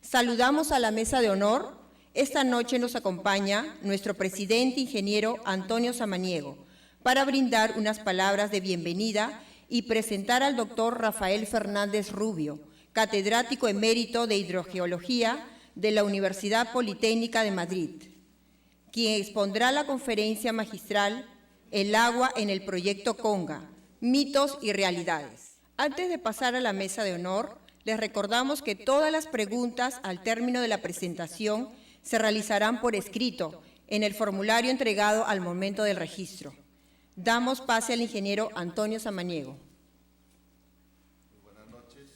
Saludamos a la mesa de honor. Esta noche nos acompaña nuestro presidente ingeniero Antonio Samaniego para brindar unas palabras de bienvenida y presentar al doctor Rafael Fernández Rubio, catedrático emérito de Hidrogeología de la Universidad Politécnica de Madrid, quien expondrá la conferencia magistral El agua en el proyecto Conga, mitos y realidades. Antes de pasar a la mesa de honor, les recordamos que todas las preguntas al término de la presentación se realizarán por escrito en el formulario entregado al momento del registro. Damos pase al ingeniero Antonio Samaniego. Buenas noches.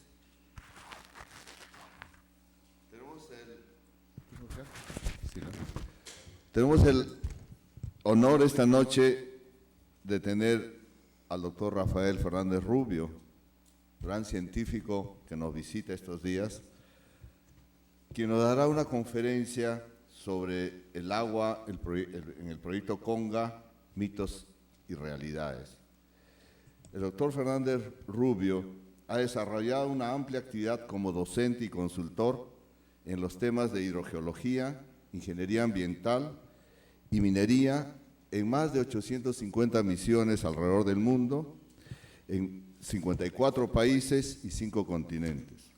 Tenemos el honor esta noche de tener al doctor Rafael Fernández Rubio, gran científico que nos visita estos días, quien nos dará una conferencia sobre el agua en el proyecto Conga, mitos y realidades. El doctor Fernández Rubio ha desarrollado una amplia actividad como docente y consultor en los temas de hidrogeología, ingeniería ambiental y minería en más de 850 misiones alrededor del mundo, en 54 países y 5 continentes.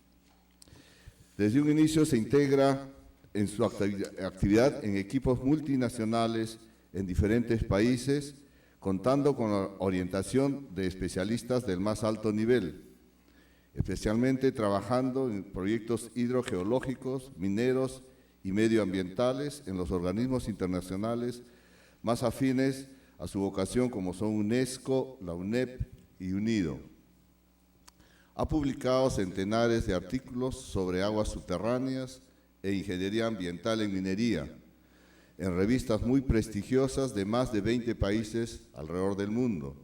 Desde un inicio se integra en su actividad en equipos multinacionales en diferentes países, contando con la orientación de especialistas del más alto nivel, especialmente trabajando en proyectos hidrogeológicos, mineros y medioambientales en los organismos internacionales más afines a su vocación, como son UNESCO, la UNEP y UNIDO. Ha publicado centenares de artículos sobre aguas subterráneas e ingeniería ambiental en minería, en revistas muy prestigiosas de más de 20 países alrededor del mundo.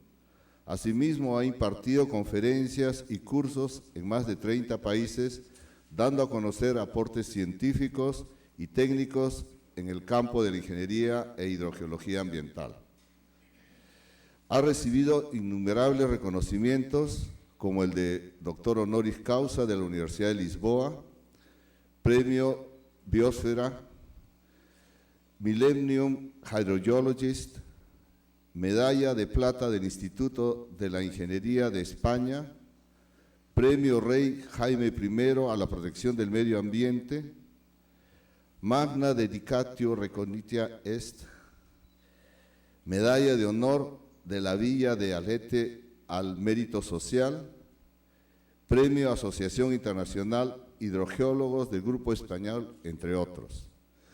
Asimismo, ha impartido conferencias y cursos en más de 30 países, dando a conocer aportes científicos y técnicos en el campo de la ingeniería e hidrogeología ambiental. Ha recibido innumerables reconocimientos, como el de Doctor Honoris Causa de la Universidad de Lisboa, Premio Biosfera, Millennium Hydrogeologist, Medalla de Plata del Instituto de la Ingeniería de España, Premio Rey Jaime I a la protección del medio ambiente, Magna Dedicatio Recognitia Est, Medalla de Honor de la Villa de Alete al Mérito Social, Premio Asociación Internacional Hidrogeólogos del Grupo Español, entre otros.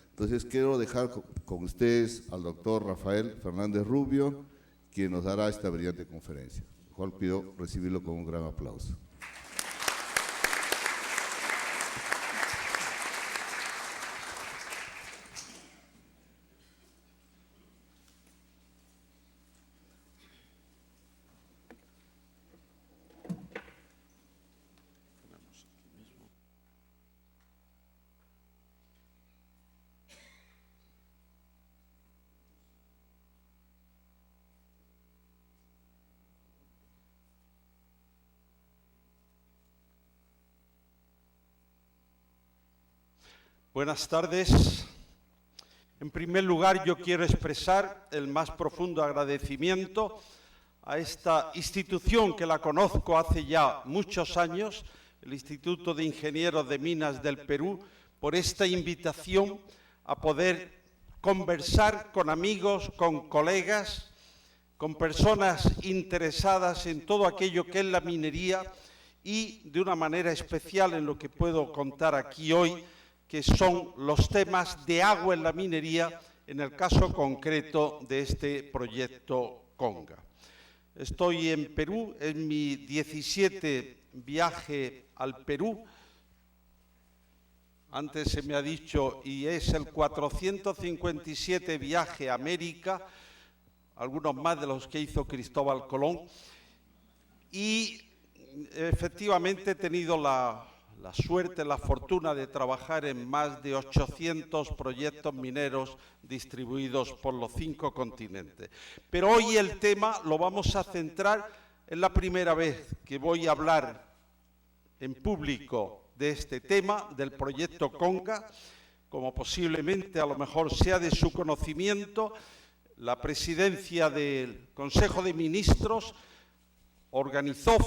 Entonces quiero dejar con ustedes al doctor Rafael Fernández Rubio, quien nos dará esta brillante conferencia. Lo cual pido recibirlo con un gran aplauso. Buenas tardes. En primer lugar, yo quiero expresar el más profundo agradecimiento a esta institución que la conozco hace ya muchos años, el Instituto de Ingenieros de Minas del Perú, por esta invitación a poder conversar con amigos, con colegas, con personas interesadas en todo aquello que es la minería y de una manera especial en lo que puedo contar aquí hoy, que son los temas de agua en la minería, en el caso concreto de este proyecto Conga. Estoy en Perú, es mi 17 viaje al Perú. Antes se me ha dicho, y es el 457 viaje a América, algunos más de los que hizo Cristóbal Colón. Y efectivamente he tenido la suerte, la fortuna de trabajar en más de 800 proyectos mineros distribuidos por los 5 continentes. Pero hoy el tema lo vamos a centrar, es la primera vez que voy a hablar en público de este tema, del proyecto Conga. Como posiblemente a lo mejor sea de su conocimiento, la presidencia del Consejo de Ministros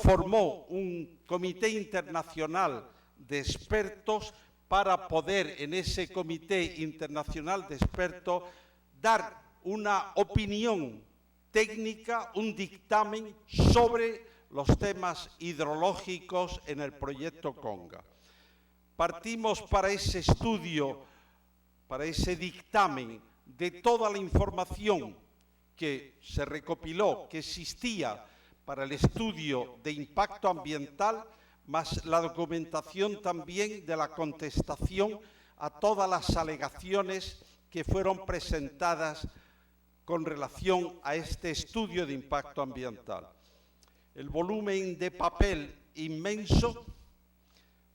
formó un comité internacional de expertos para poder en ese comité internacional de expertos dar una opinión técnica, un dictamen sobre los temas hidrológicos en el proyecto Conga. Partimos para ese estudio, para ese dictamen, de toda la información que se recopiló, que existía para el estudio de impacto ambiental, más la documentación también de la contestación a todas las alegaciones que fueron presentadas con relación a este estudio de impacto ambiental. El volumen de papel inmenso,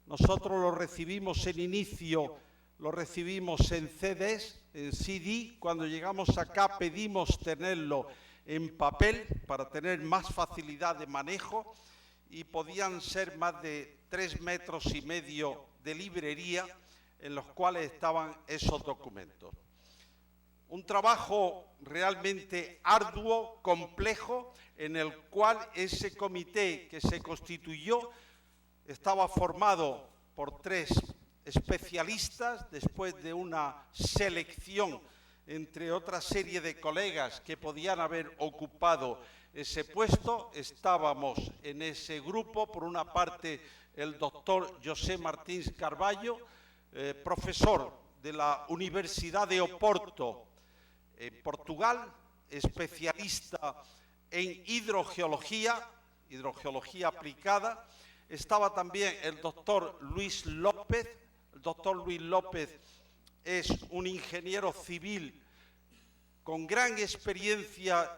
nosotros lo recibimos en inicio, lo recibimos en CDs, en CD, cuando llegamos acá pedimos tenerlo en papel para tener más facilidad de manejo y podían ser más de 3,5 metros de librería en los cuales estaban esos documentos. Un trabajo realmente arduo, complejo, en el cual ese comité que se constituyó estaba formado por 3 especialistas, después de una selección entre otra serie de colegas que podían haber ocupado ese puesto. Estábamos en ese grupo, por una parte, el doctor José Martins Carballo, profesor de la Universidad de Oporto, en Portugal, especialista en hidrogeología aplicada. Estaba también el doctor Luis López. El doctor Luis López es un ingeniero civil con gran experiencia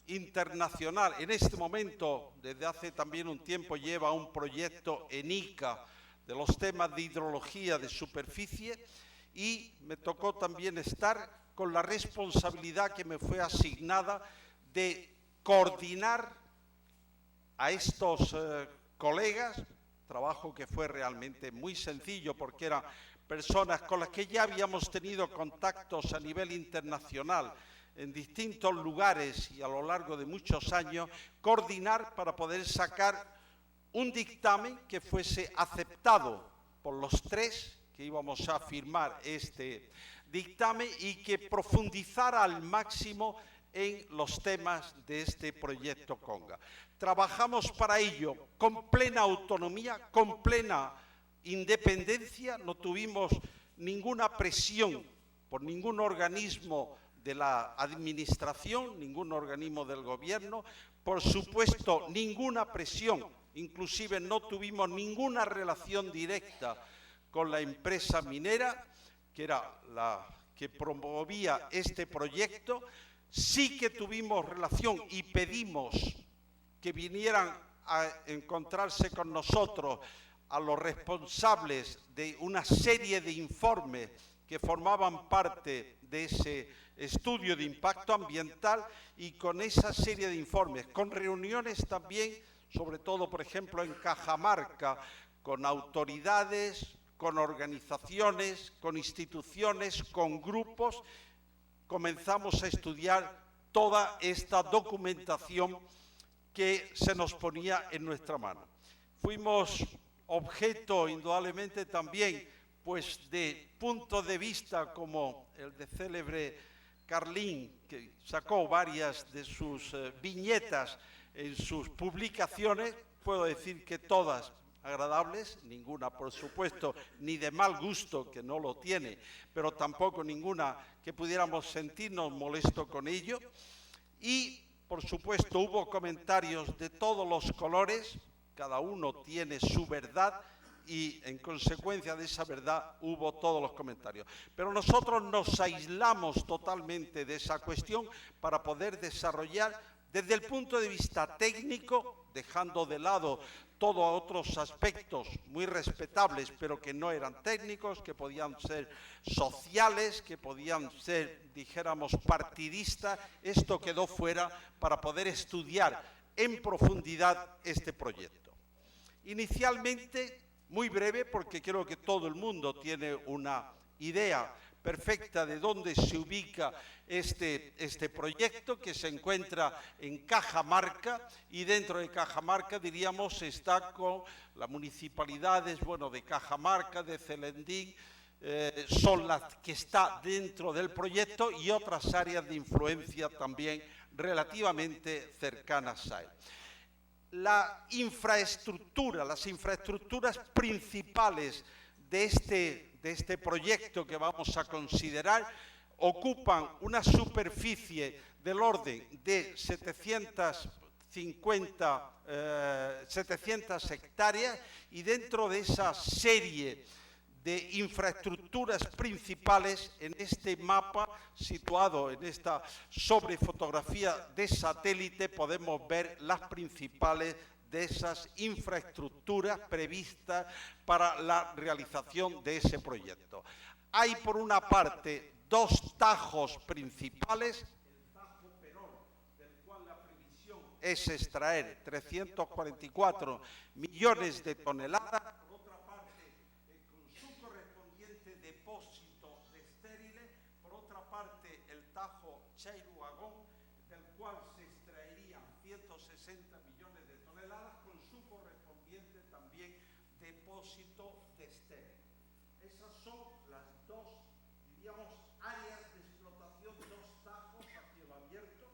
internacional. En este momento, desde hace también un tiempo, lleva un proyecto en ICA de los temas de hidrología de superficie, y me tocó también estar con la responsabilidad que me fue asignada de coordinar a estos colegas, trabajo que fue realmente muy sencillo porque eran personas con las que ya habíamos tenido contactos a nivel internacional en distintos lugares y a lo largo de muchos años, coordinar para poder sacar un dictamen que fuese aceptado por los 3 que íbamos a firmar este dictamen y que profundizara al máximo en los temas de este proyecto Conga. Trabajamos para ello con plena autonomía, con plena independencia, no tuvimos ninguna presión por ningún organismo de la administración, ningún organismo del gobierno, por supuesto ninguna presión, inclusive no tuvimos ninguna relación directa con la empresa minera, que era la que promovía este proyecto. Sí que tuvimos relación y pedimos que vinieran a encontrarse con nosotros a los responsables de una serie de informes que formaban parte de ese estudio de impacto ambiental, y con esa serie de informes, con reuniones también, sobre todo, por ejemplo, en Cajamarca, con autoridades, con organizaciones, con instituciones, con grupos, comenzamos a estudiar toda esta documentación que se nos ponía en nuestra mano. Fuimos objeto, indudablemente, también pues de puntos de vista como el de célebre Carlín, que sacó varias de sus viñetas en sus publicaciones. Puedo decir que todas agradables, ninguna, por supuesto, ni de mal gusto, que no lo tiene, pero tampoco ninguna que pudiéramos sentirnos molestos con ello. Y, por supuesto, hubo comentarios de todos los colores, cada uno tiene su verdad, y en consecuencia de esa verdad hubo todos los comentarios. Pero nosotros nos aislamos totalmente de esa cuestión para poder desarrollar desde el punto de vista técnico, dejando de lado todos otros aspectos muy respetables, pero que no eran técnicos, que podían ser sociales, que podían ser, dijéramos, partidistas. Esto quedó fuera para poder estudiar en profundidad este proyecto. Inicialmente Muy breve, porque creo que todo el mundo tiene una idea perfecta de dónde se ubica este proyecto, que se encuentra en Cajamarca, y dentro de Cajamarca, diríamos, está con las municipalidades, bueno, de Cajamarca, de Celendín, son las que está dentro del proyecto, y otras áreas de influencia también relativamente cercanas a él. Las infraestructuras principales de este proyecto que vamos a considerar ocupan una superficie del orden de 700 hectáreas, y dentro de esa serie de infraestructuras principales, en este mapa situado en esta sobrefotografía de satélite, podemos ver las principales de esas infraestructuras previstas para la realización de ese proyecto. Hay, por una parte, dos tajos principales: el tajo Perol, del cual la previsión es extraer 344 millones de toneladas, por otra parte, con su correspondiente depósito de estériles; por otra parte, el tajo Chairuagón, del cual se extraerían 160 millones de toneladas, con su correspondiente también depósito de estériles. Esas son las dos, diríamos, áreas de explotación, dos tajos a cielo abierto,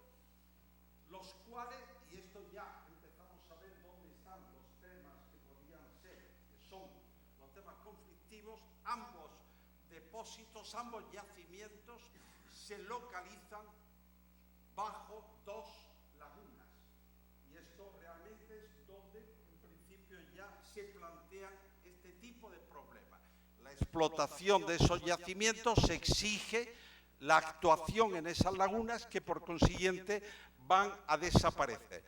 los cuales, y esto ya empezamos a ver dónde están los temas que podrían ser, que son los temas conflictivos. Ambos depósitos, ambos yacimientos se localizan bajo dos lagunas, y esto realmente es donde en principio ya se plantean este tipo de problemas. La explotación de esos yacimientos exige la actuación en esas lagunas, que por consiguiente van a desaparecer.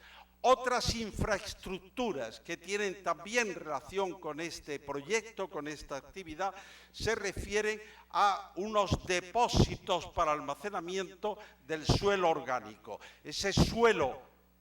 Otras infraestructuras que tienen también relación con este proyecto, con esta actividad, se refieren a unos depósitos para almacenamiento del suelo orgánico. Ese suelo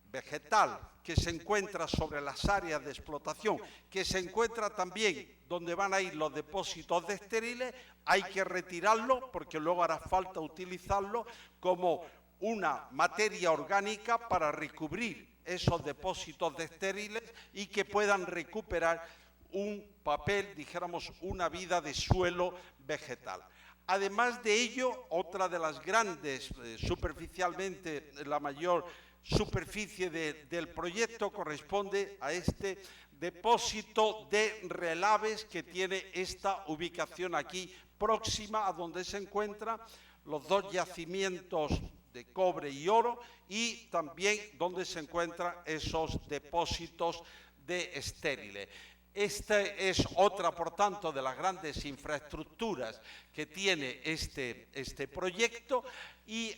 vegetal que se encuentra sobre las áreas de explotación, que se encuentra también donde van a ir los depósitos de estériles, hay que retirarlo, porque luego hará falta utilizarlo como una materia orgánica para recubrir esos depósitos de estériles y que puedan recuperar un papel, dijéramos, una vida de suelo vegetal. Además de ello, otra de las grandes, superficialmente la mayor superficie del proyecto, corresponde a este depósito de relaves que tiene esta ubicación aquí, próxima a donde se encuentran los dos yacimientos de cobre y oro, y también donde se encuentran esos depósitos de estériles. Esta es otra, por tanto, de las grandes infraestructuras que tiene este proyecto. Y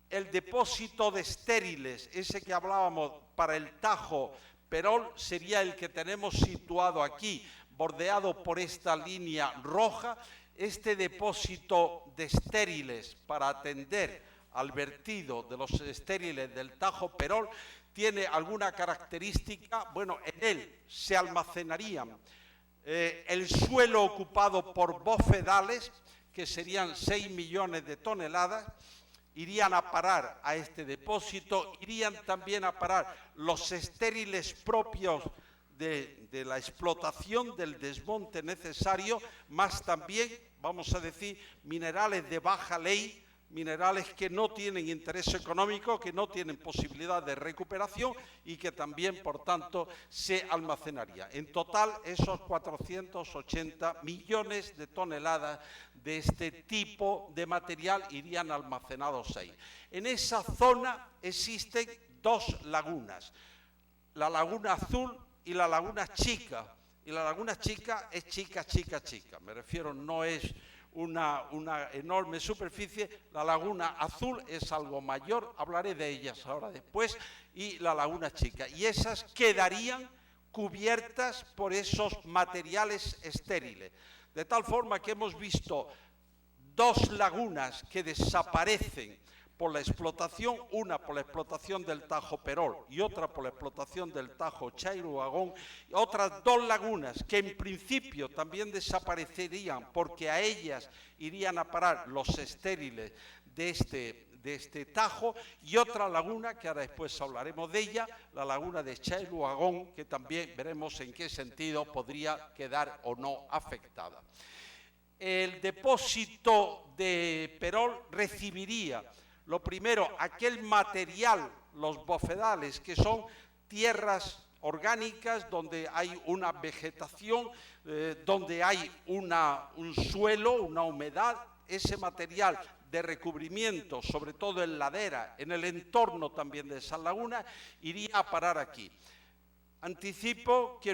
el depósito de estériles, ese que hablábamos para el tajo Perol, sería el que tenemos situado aquí, bordeado por esta línea roja. Este depósito de estériles, para atender al vertido de los estériles del tajo Perol, tiene alguna característica. Bueno, en él se almacenarían el suelo ocupado por bofedales, que serían 6 millones de toneladas, irían a parar a este depósito, irían también a parar los estériles propios de la explotación, del desmonte necesario, más también, vamos a decir, minerales de baja ley, minerales que no tienen interés económico, que no tienen posibilidad de recuperación y que también, por tanto, se almacenaría. En total, esos 480 millones de toneladas de este tipo de material irían almacenados ahí. En esa zona existen dos lagunas, la Laguna Azul y la Laguna Chica. Y la Laguna Chica es chica. Me refiero, no es una enorme superficie. La Laguna Azul es algo mayor, hablaré de ellas ahora después, y la Laguna Chica. Y esas quedarían cubiertas por esos materiales estériles. De tal forma que hemos visto dos lagunas que desaparecen por la explotación, una por la explotación del Tajo Perol y otra por la explotación del Tajo Chairo-Uhagón, y otras 2 lagunas que en principio también desaparecerían porque a ellas irían a parar los estériles de este Tajo, y otra laguna que ahora después hablaremos de ella, la laguna de Chairo-Uhagón, que también veremos en qué sentido podría quedar o no afectada. El depósito de Perol recibiría, lo primero, aquel material, los bofedales, que son tierras orgánicas donde hay una vegetación, donde hay un suelo, una humedad. Ese material de recubrimiento, sobre todo en ladera, en el entorno también de esa laguna, iría a parar aquí. Anticipo que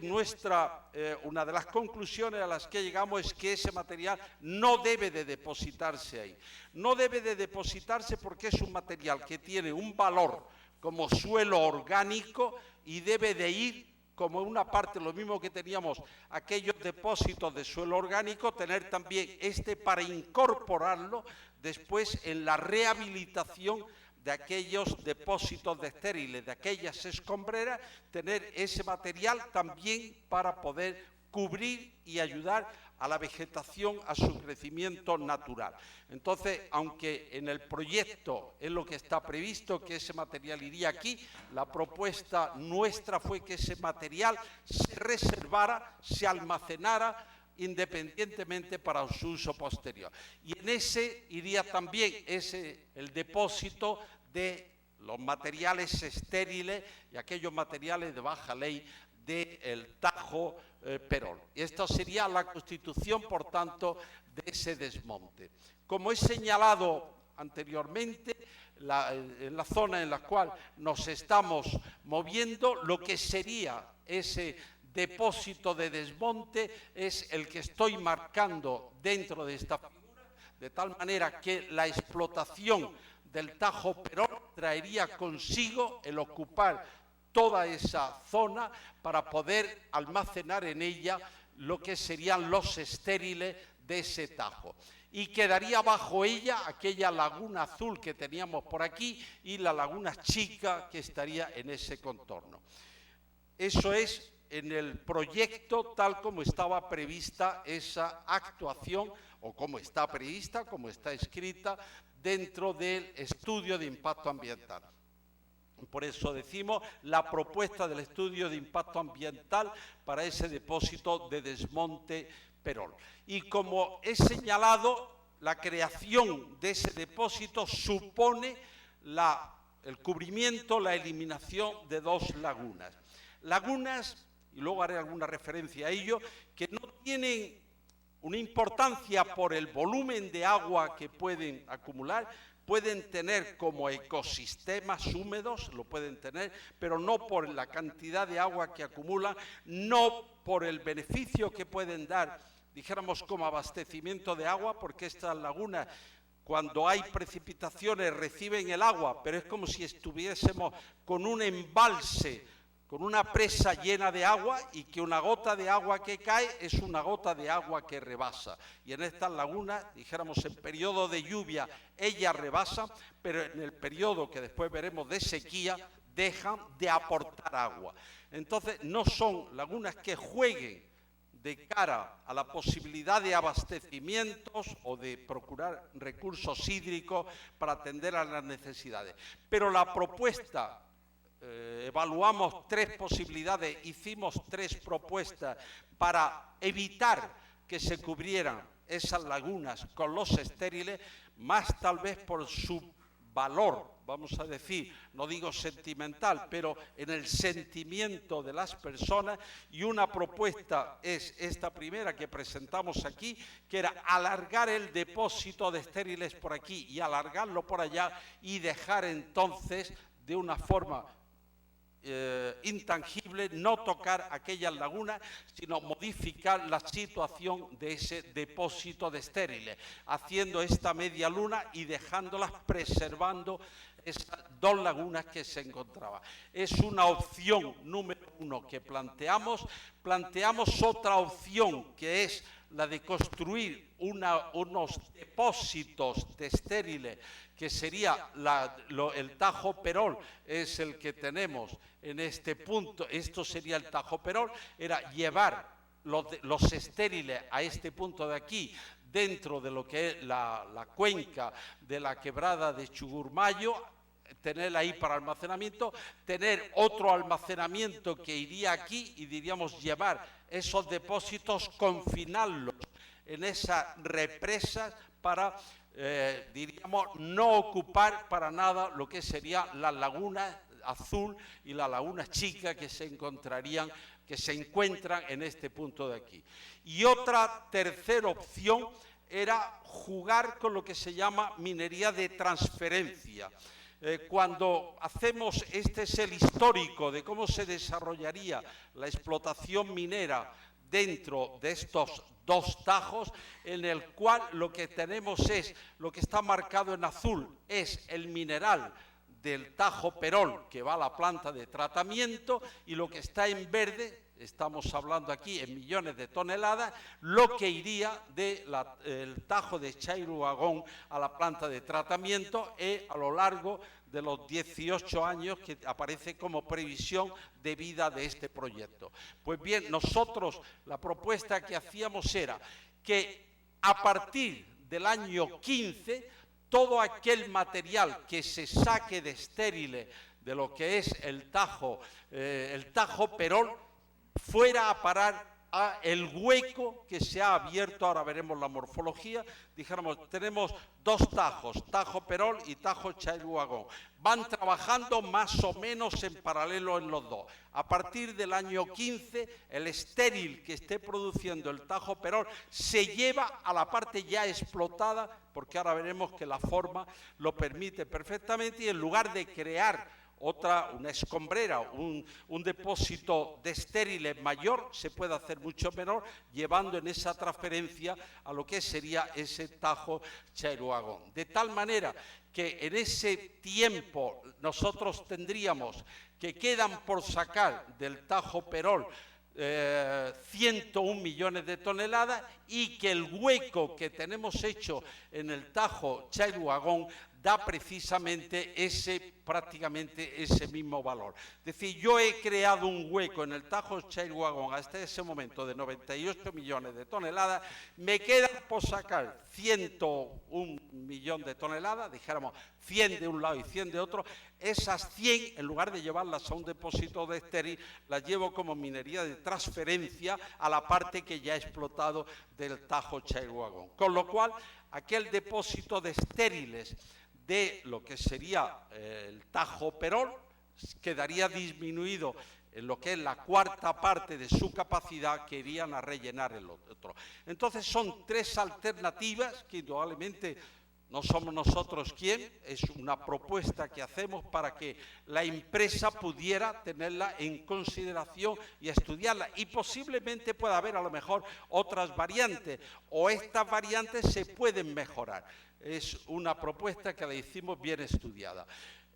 una de las conclusiones a las que llegamos es que ese material no debe de depositarse ahí. No debe de depositarse porque es un material que tiene un valor como suelo orgánico y debe de ir como una parte, lo mismo que teníamos aquellos depósitos de suelo orgánico, tener también para incorporarlo después en la rehabilitación de aquellos depósitos de estériles, de aquellas escombreras, tener ese material también para poder cubrir y ayudar a la vegetación a su crecimiento natural. Entonces, aunque en el proyecto es lo que está previsto, que ese material iría aquí, la propuesta nuestra fue que ese material se reservara, se almacenara independientemente para su uso posterior. Y en ese iría también el depósito de los materiales estériles y aquellos materiales de baja ley del Tajo Perol. Y esta sería la constitución, por tanto, de ese desmonte. Como he señalado anteriormente, en la zona en la cual nos estamos moviendo, lo que sería ese depósito de desmonte es el que estoy marcando dentro de esta figura, de tal manera que la explotación del Tajo Perol traería consigo el ocupar toda esa zona para poder almacenar en ella lo que serían los estériles de ese Tajo. Y quedaría bajo ella aquella laguna azul que teníamos por aquí y la laguna chica que estaría en ese contorno. Eso es en el proyecto tal como estaba prevista esa actuación, o como está prevista, como está escrita dentro del estudio de impacto ambiental. Por eso decimos la propuesta del estudio de impacto ambiental para ese depósito de desmonte Perol. Y como he señalado, la creación de ese depósito supone el cubrimiento, la eliminación de 2 lagunas. Lagunas, y luego haré alguna referencia a ello, que no tienen una importancia por el volumen de agua que pueden acumular, pueden tener como ecosistemas húmedos, lo pueden tener, pero no por la cantidad de agua que acumulan, no por el beneficio que pueden dar, dijéramos, como abastecimiento de agua, porque estas lagunas, cuando hay precipitaciones, reciben el agua, pero es como si estuviésemos con un embalse, con una presa llena de agua, y que una gota de agua que cae es una gota de agua que rebasa. Y en estas lagunas, dijéramos, en periodo de lluvia, ellas rebasan, pero en el periodo que después veremos de sequía, dejan de aportar agua. Entonces, no son lagunas que jueguen de cara a la posibilidad de abastecimientos o de procurar recursos hídricos para atender a las necesidades. Pero la propuesta, evaluamos 3 posibilidades, hicimos 3 propuestas para evitar que se cubrieran esas lagunas con los estériles, más tal vez por su valor, vamos a decir, no digo sentimental, pero en el sentimiento de las personas. Y una propuesta es esta primera que presentamos aquí, que era alargar el depósito de estériles por aquí y alargarlo por allá, y dejar entonces de una forma intangible, no tocar aquellas lagunas, sino modificar la situación de ese depósito de estériles, haciendo esta media luna y dejándolas, preservando esas 2 lagunas que se encontraban. Es una opción número 1 que planteamos. Planteamos otra opción, que es la de construir unos depósitos de estériles, que sería el Tajo Perol, es el que tenemos en este punto. Esto sería el Tajo Perol, era llevar los estériles a este punto de aquí, dentro de lo que es la cuenca de la quebrada de Chugurmayo, tenerla ahí para almacenamiento, tener otro almacenamiento que iría aquí y diríamos llevar esos depósitos, confinarlos en esas represas para, diríamos, no ocupar para nada lo que sería la laguna Azul y la laguna Chica que se encuentran en este punto de aquí. Y otra tercera opción era jugar con lo que se llama minería de transferencia. Cuando hacemos, este es el histórico de cómo se desarrollaría la explotación minera dentro de estos dos tajos, en el cual lo que tenemos es, lo que está marcado en azul, es el mineral del Tajo Perol que va a la planta de tratamiento, y lo que está en verde, estamos hablando aquí en millones de toneladas, lo que iría del Tajo de Chairuagón a la planta de tratamiento a lo largo de los 18 años que aparece como previsión de vida de este proyecto. Pues bien, nosotros la propuesta que hacíamos era que a partir del año 15, todo aquel material que se saque de estériles de lo que es el Tajo Perol fuera a parar a el hueco que se ha abierto. Ahora veremos la morfología. Dijéramos, tenemos dos tajos, Tajo Perol y Tajo Chairuagón. Van trabajando más o menos en paralelo en los dos. A partir del año 15, el estéril que esté produciendo el Tajo Perol se lleva a la parte ya explotada, porque ahora veremos que la forma lo permite perfectamente, y en lugar de crear una escombrera, un depósito de estériles mayor, se puede hacer mucho menor, llevando en esa transferencia a lo que sería ese Tajo Chairuagón. De tal manera que en ese tiempo nosotros tendríamos que quedan por sacar del Tajo Perol 101 millones de toneladas, y que el hueco que tenemos hecho en el Tajo Chairuagón da precisamente prácticamente ese mismo valor. Es decir, yo he creado un hueco en el Tajo Chairuagón hasta ese momento de 98 millones de toneladas, me quedan por sacar 101 millones de toneladas, dijéramos 100 de un lado y 100 de otro. Esas 100, en lugar de llevarlas a un depósito de estéril, las llevo como minería de transferencia a la parte que ya he explotado del Tajo Chairuagón. Con lo cual, aquel depósito de estériles de lo que sería el Tajo Perol quedaría disminuido en lo que es la cuarta parte de su capacidad, que irían a rellenar el otro. Entonces son tres alternativas que indudablemente no somos nosotros quien, es una propuesta que hacemos para que la empresa pudiera tenerla en consideración y estudiarla, y posiblemente pueda haber a lo mejor otras variantes, o estas variantes se pueden mejorar. Es una propuesta que la hicimos bien estudiada.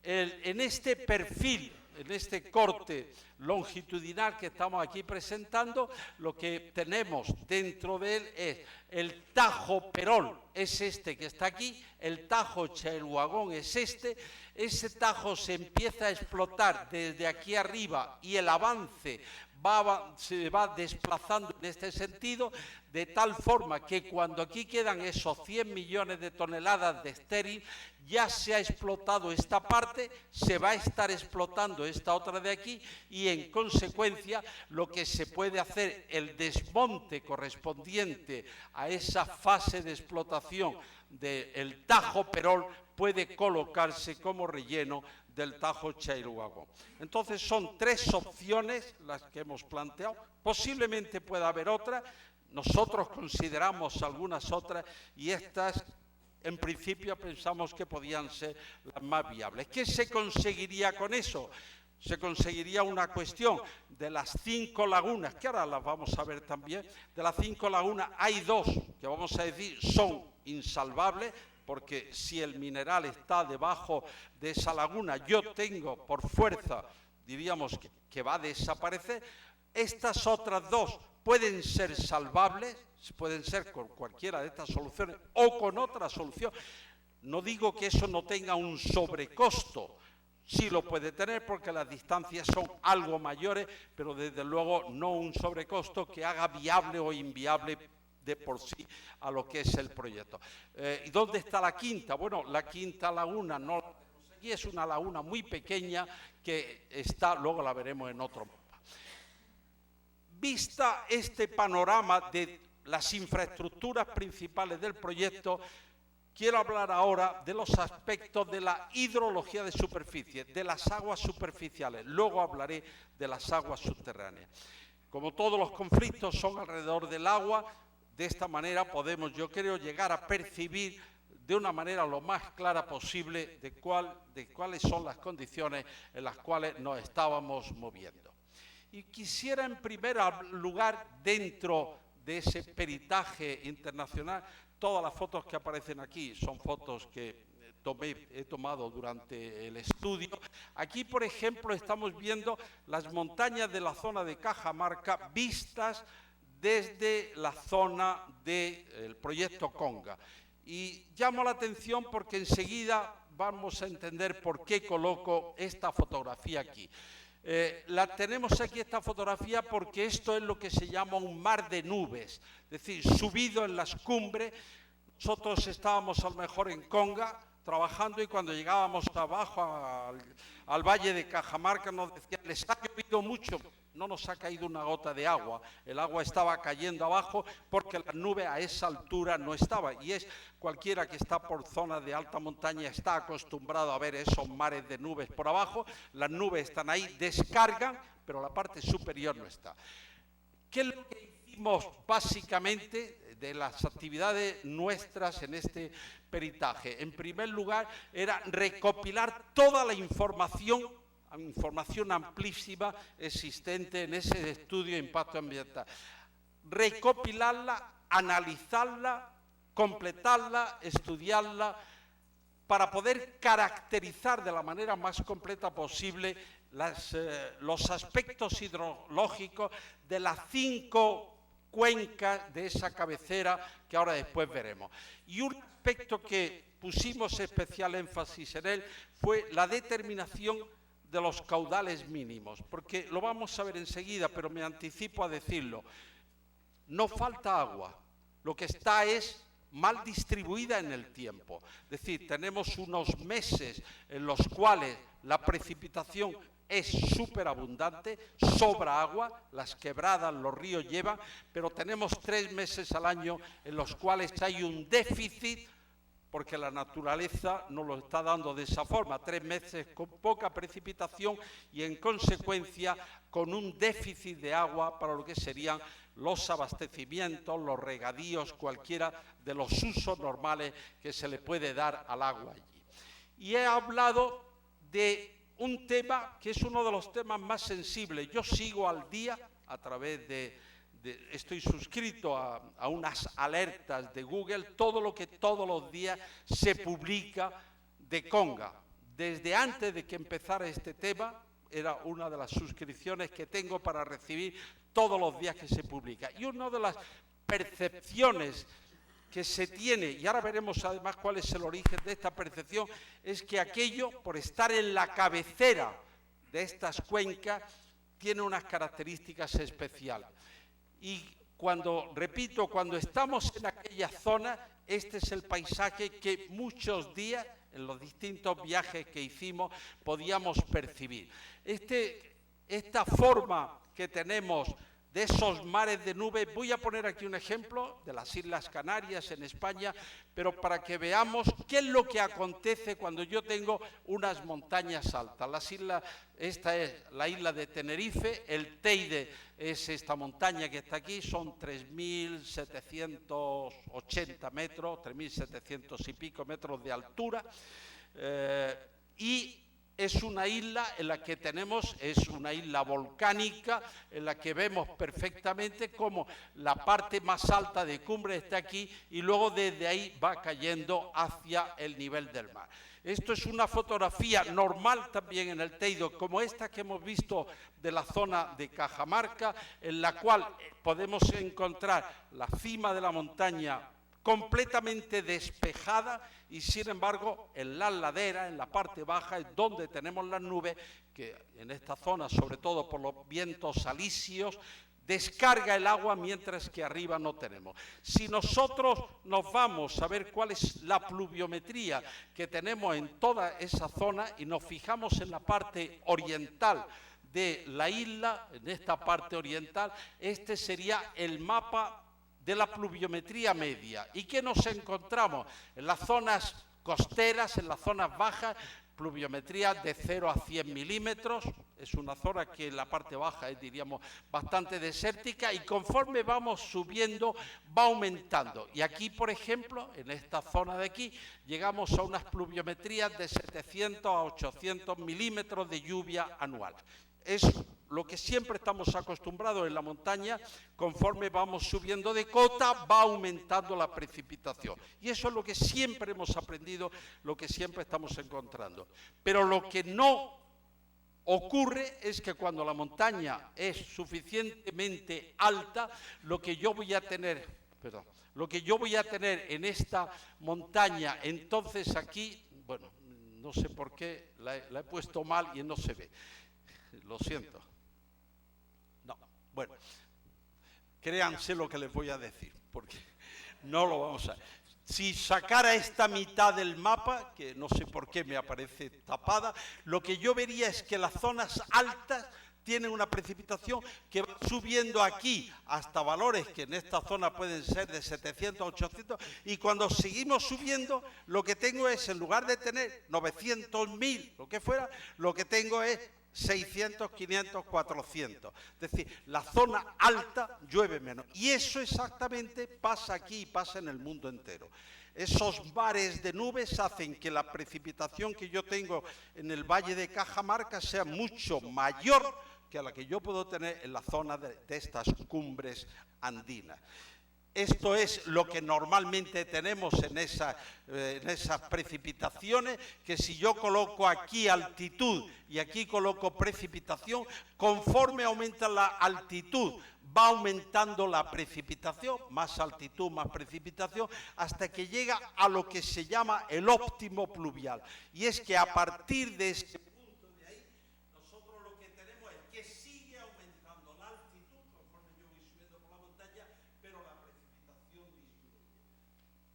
En este perfil, en este corte longitudinal que estamos aquí presentando, lo que tenemos dentro de él es el Tajo Perol, es este que está aquí, el Tajo Chairuagón es ese tajo se empieza a explotar desde aquí arriba, y el avance se va desplazando en este sentido, de tal forma que cuando aquí quedan esos 100 millones de toneladas de estéril, ya se ha explotado esta parte, se va a estar explotando esta otra de aquí, y en consecuencia lo que se puede hacer, el desmonte correspondiente a esa fase de explotación del Tajo Perol, puede colocarse como relleno del Tajo Chairuagón. Entonces son tres opciones las que hemos planteado, posiblemente pueda haber otra, nosotros consideramos algunas otras, y estas en principio pensamos que podían ser las más viables. ¿Qué se conseguiría con eso? Se conseguiría una cuestión de las 5 lagunas, que ahora las vamos a ver también. De las 5 lagunas hay 2 que vamos a decir son insalvables, porque si el mineral está debajo de esa laguna, yo tengo por fuerza, diríamos que va a desaparecer. Estas otras dos pueden ser salvables, pueden ser con cualquiera de estas soluciones o con otra solución. No digo que eso no tenga un sobrecosto, sí lo puede tener porque las distancias son algo mayores, pero desde luego no un sobrecosto que haga viable o inviable de por sí a lo que es el proyecto. ¿Y dónde está la quinta? Bueno, la quinta laguna no la tenemos aquí, es una laguna muy pequeña que está, luego la veremos en otro mapa. Vista este panorama de las infraestructuras principales del proyecto, quiero hablar ahora de los aspectos de la hidrología de superficie, de las aguas superficiales. Luego hablaré de las aguas subterráneas. Como todos los conflictos son alrededor del agua, de esta manera podemos, yo creo, llegar a percibir de una manera lo más clara posible de cuáles son las condiciones en las cuales nos estábamos moviendo. Y quisiera en primer lugar, dentro de ese peritaje internacional, todas las fotos que aparecen aquí son fotos que he tomado durante el estudio. Aquí, por ejemplo, estamos viendo las montañas de la zona de Cajamarca vistas desde la zona del proyecto Conga. Y llamo la atención porque enseguida vamos a entender por qué coloco esta fotografía aquí. La tenemos aquí, esta fotografía, porque esto es lo que se llama un mar de nubes, es decir, subido en las cumbres. Nosotros estábamos a lo mejor en Conga trabajando y cuando llegábamos abajo al valle de Cajamarca nos decían, les ha llovido mucho. No nos ha caído una gota de agua, el agua estaba cayendo abajo porque la nube a esa altura no estaba, y es cualquiera que está por zonas de alta montaña está acostumbrado a ver esos mares de nubes por abajo. Las nubes están ahí, descargan, pero la parte superior no está. ¿Qué es lo que hicimos básicamente de las actividades nuestras en este peritaje? En primer lugar, era recopilar toda la información amplísima existente en ese estudio de impacto ambiental. Recopilarla, analizarla, completarla, estudiarla, para poder caracterizar de la manera más completa posible los aspectos hidrológicos de las 5 cuencas de esa cabecera que ahora después veremos. Y un aspecto que pusimos especial énfasis en él fue la determinación de los caudales mínimos, porque lo vamos a ver enseguida, pero me anticipo a decirlo. No falta agua, lo que está es mal distribuida en el tiempo. Es decir, tenemos unos meses en los cuales la precipitación es súper abundante, sobra agua, las quebradas, los ríos llevan, pero tenemos 3 meses al año en los cuales hay un déficit, porque la naturaleza nos lo está dando de esa forma, 3 meses con poca precipitación y en consecuencia con un déficit de agua para lo que serían los abastecimientos, los regadíos, cualquiera de los usos normales que se le puede dar al agua allí. Y he hablado de un tema que es uno de los temas más sensibles. Yo sigo al día a través estoy suscrito a unas alertas de Google, todo lo que todos los días se publica de Conga. Desde antes de que empezara este tema, era una de las suscripciones que tengo para recibir todos los días que se publica. Y una de las percepciones que se tiene, y ahora veremos además cuál es el origen de esta percepción, es que aquello, por estar en la cabecera de estas cuencas, tiene unas características especiales. Y cuando estamos en aquella zona, este es el paisaje que muchos días, en los distintos viajes que hicimos, podíamos percibir. Esta forma que tenemos de esos mares de nubes, voy a poner aquí un ejemplo de las Islas Canarias en España, pero para que veamos qué es lo que acontece cuando yo tengo unas montañas altas. Esta es la isla de Tenerife, el Teide es esta montaña que está aquí, son 3.780 metros, 3.700 y pico metros de altura, y es una isla en la que es una isla volcánica, en la que vemos perfectamente cómo la parte más alta de Cumbres está aquí y luego desde ahí va cayendo hacia el nivel del mar. Esto es una fotografía normal también en el Teide, como esta que hemos visto de la zona de Cajamarca, en la cual podemos encontrar la cima de la montaña completamente despejada y sin embargo en las laderas, en la parte baja, es donde tenemos las nubes, que en esta zona, sobre todo por los vientos alisios, descarga el agua, mientras que arriba no tenemos. Si nosotros nos vamos a ver cuál es la pluviometría que tenemos en toda esa zona y nos fijamos en la parte oriental de la isla, en esta parte oriental, este sería el mapa de la pluviometría media. ¿Y qué nos encontramos? En las zonas costeras, en las zonas bajas, pluviometría de 0 a 100 milímetros. Es una zona que en la parte baja es, diríamos, bastante desértica, y conforme vamos subiendo va aumentando. Y aquí, por ejemplo, en esta zona de aquí, llegamos a unas pluviometrías de 700 a 800 milímetros de lluvia anual. Es lo que siempre estamos acostumbrados en la montaña. Conforme vamos subiendo de cota, va aumentando la precipitación. Y eso es lo que siempre hemos aprendido, lo que siempre estamos encontrando. Pero lo que no ocurre es que cuando la montaña es suficientemente alta, lo que yo voy a tener en esta montaña, entonces aquí, bueno, no sé por qué la he puesto mal y no se ve. Lo siento. No, bueno, créanse lo que les voy a decir, porque no lo vamos a... Si sacara esta mitad del mapa, que no sé por qué me aparece tapada, lo que yo vería es que las zonas altas tienen una precipitación que va subiendo aquí hasta valores que en esta zona pueden ser de 700 a 800, y cuando seguimos subiendo, lo que tengo es, en lugar de tener 900, 1000, lo que fuera, lo que tengo es 600, 500, 400. Es decir, la zona alta llueve menos. Y eso exactamente pasa aquí y pasa en el mundo entero. Esos mares de nubes hacen que la precipitación que yo tengo en el Valle de Cajamarca sea mucho mayor que a la que yo puedo tener en la zona de estas cumbres andinas. Esto es lo que normalmente tenemos en esas precipitaciones, que si yo coloco aquí altitud y aquí coloco precipitación, conforme aumenta la altitud, va aumentando la precipitación, más altitud, más precipitación, hasta que llega a lo que se llama el óptimo pluvial. Y es que a partir de ese punto de ahí, nosotros lo que tenemos es que sigue aumentando la altitud conforme yo voy subiendo por la montaña, pero la precipitación disminuye.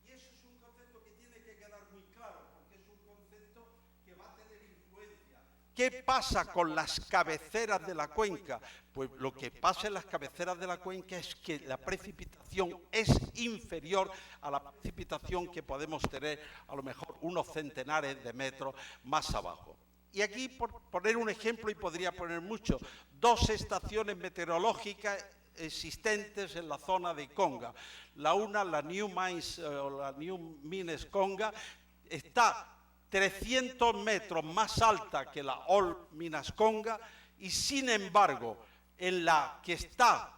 Y eso es un concepto que tiene que quedar muy claro, porque es un concepto que va a tener influencia. ¿Qué pasa con las cabeceras de la cuenca? Pues lo que pasa en las cabeceras de la cuenca es que la precipitación es inferior a la precipitación que podemos tener a lo mejor unos centenares de metros más abajo. Y aquí, por poner un ejemplo, y podría poner muchos, 2 estaciones meteorológicas existentes en la zona de Conga. La una, la New Mines Conga, está 300 metros más alta que la Old Minas Conga, y sin embargo, en la que está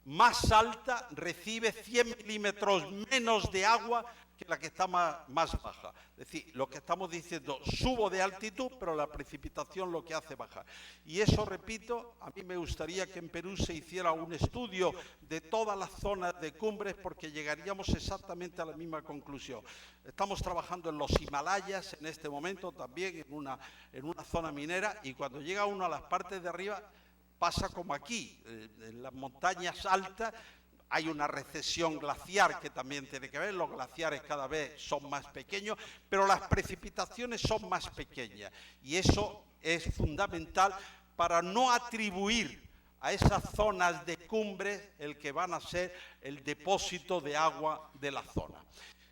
más alta recibe 100 milímetros menos de agua que la que está más baja. Es decir, lo que estamos diciendo, subo de altitud, pero la precipitación lo que hace bajar. Y eso, repito, a mí me gustaría que en Perú se hiciera un estudio de todas las zonas de cumbres, porque llegaríamos exactamente a la misma conclusión. Estamos trabajando en los Himalayas en este momento, también en una zona minera, y cuando llega uno a las partes de arriba, pasa como aquí, en las montañas altas, hay una recesión glaciar que también tiene que ver, los glaciares cada vez son más pequeños, pero las precipitaciones son más pequeñas, y eso es fundamental para no atribuir a esas zonas de cumbres el que van a ser el depósito de agua de la zona.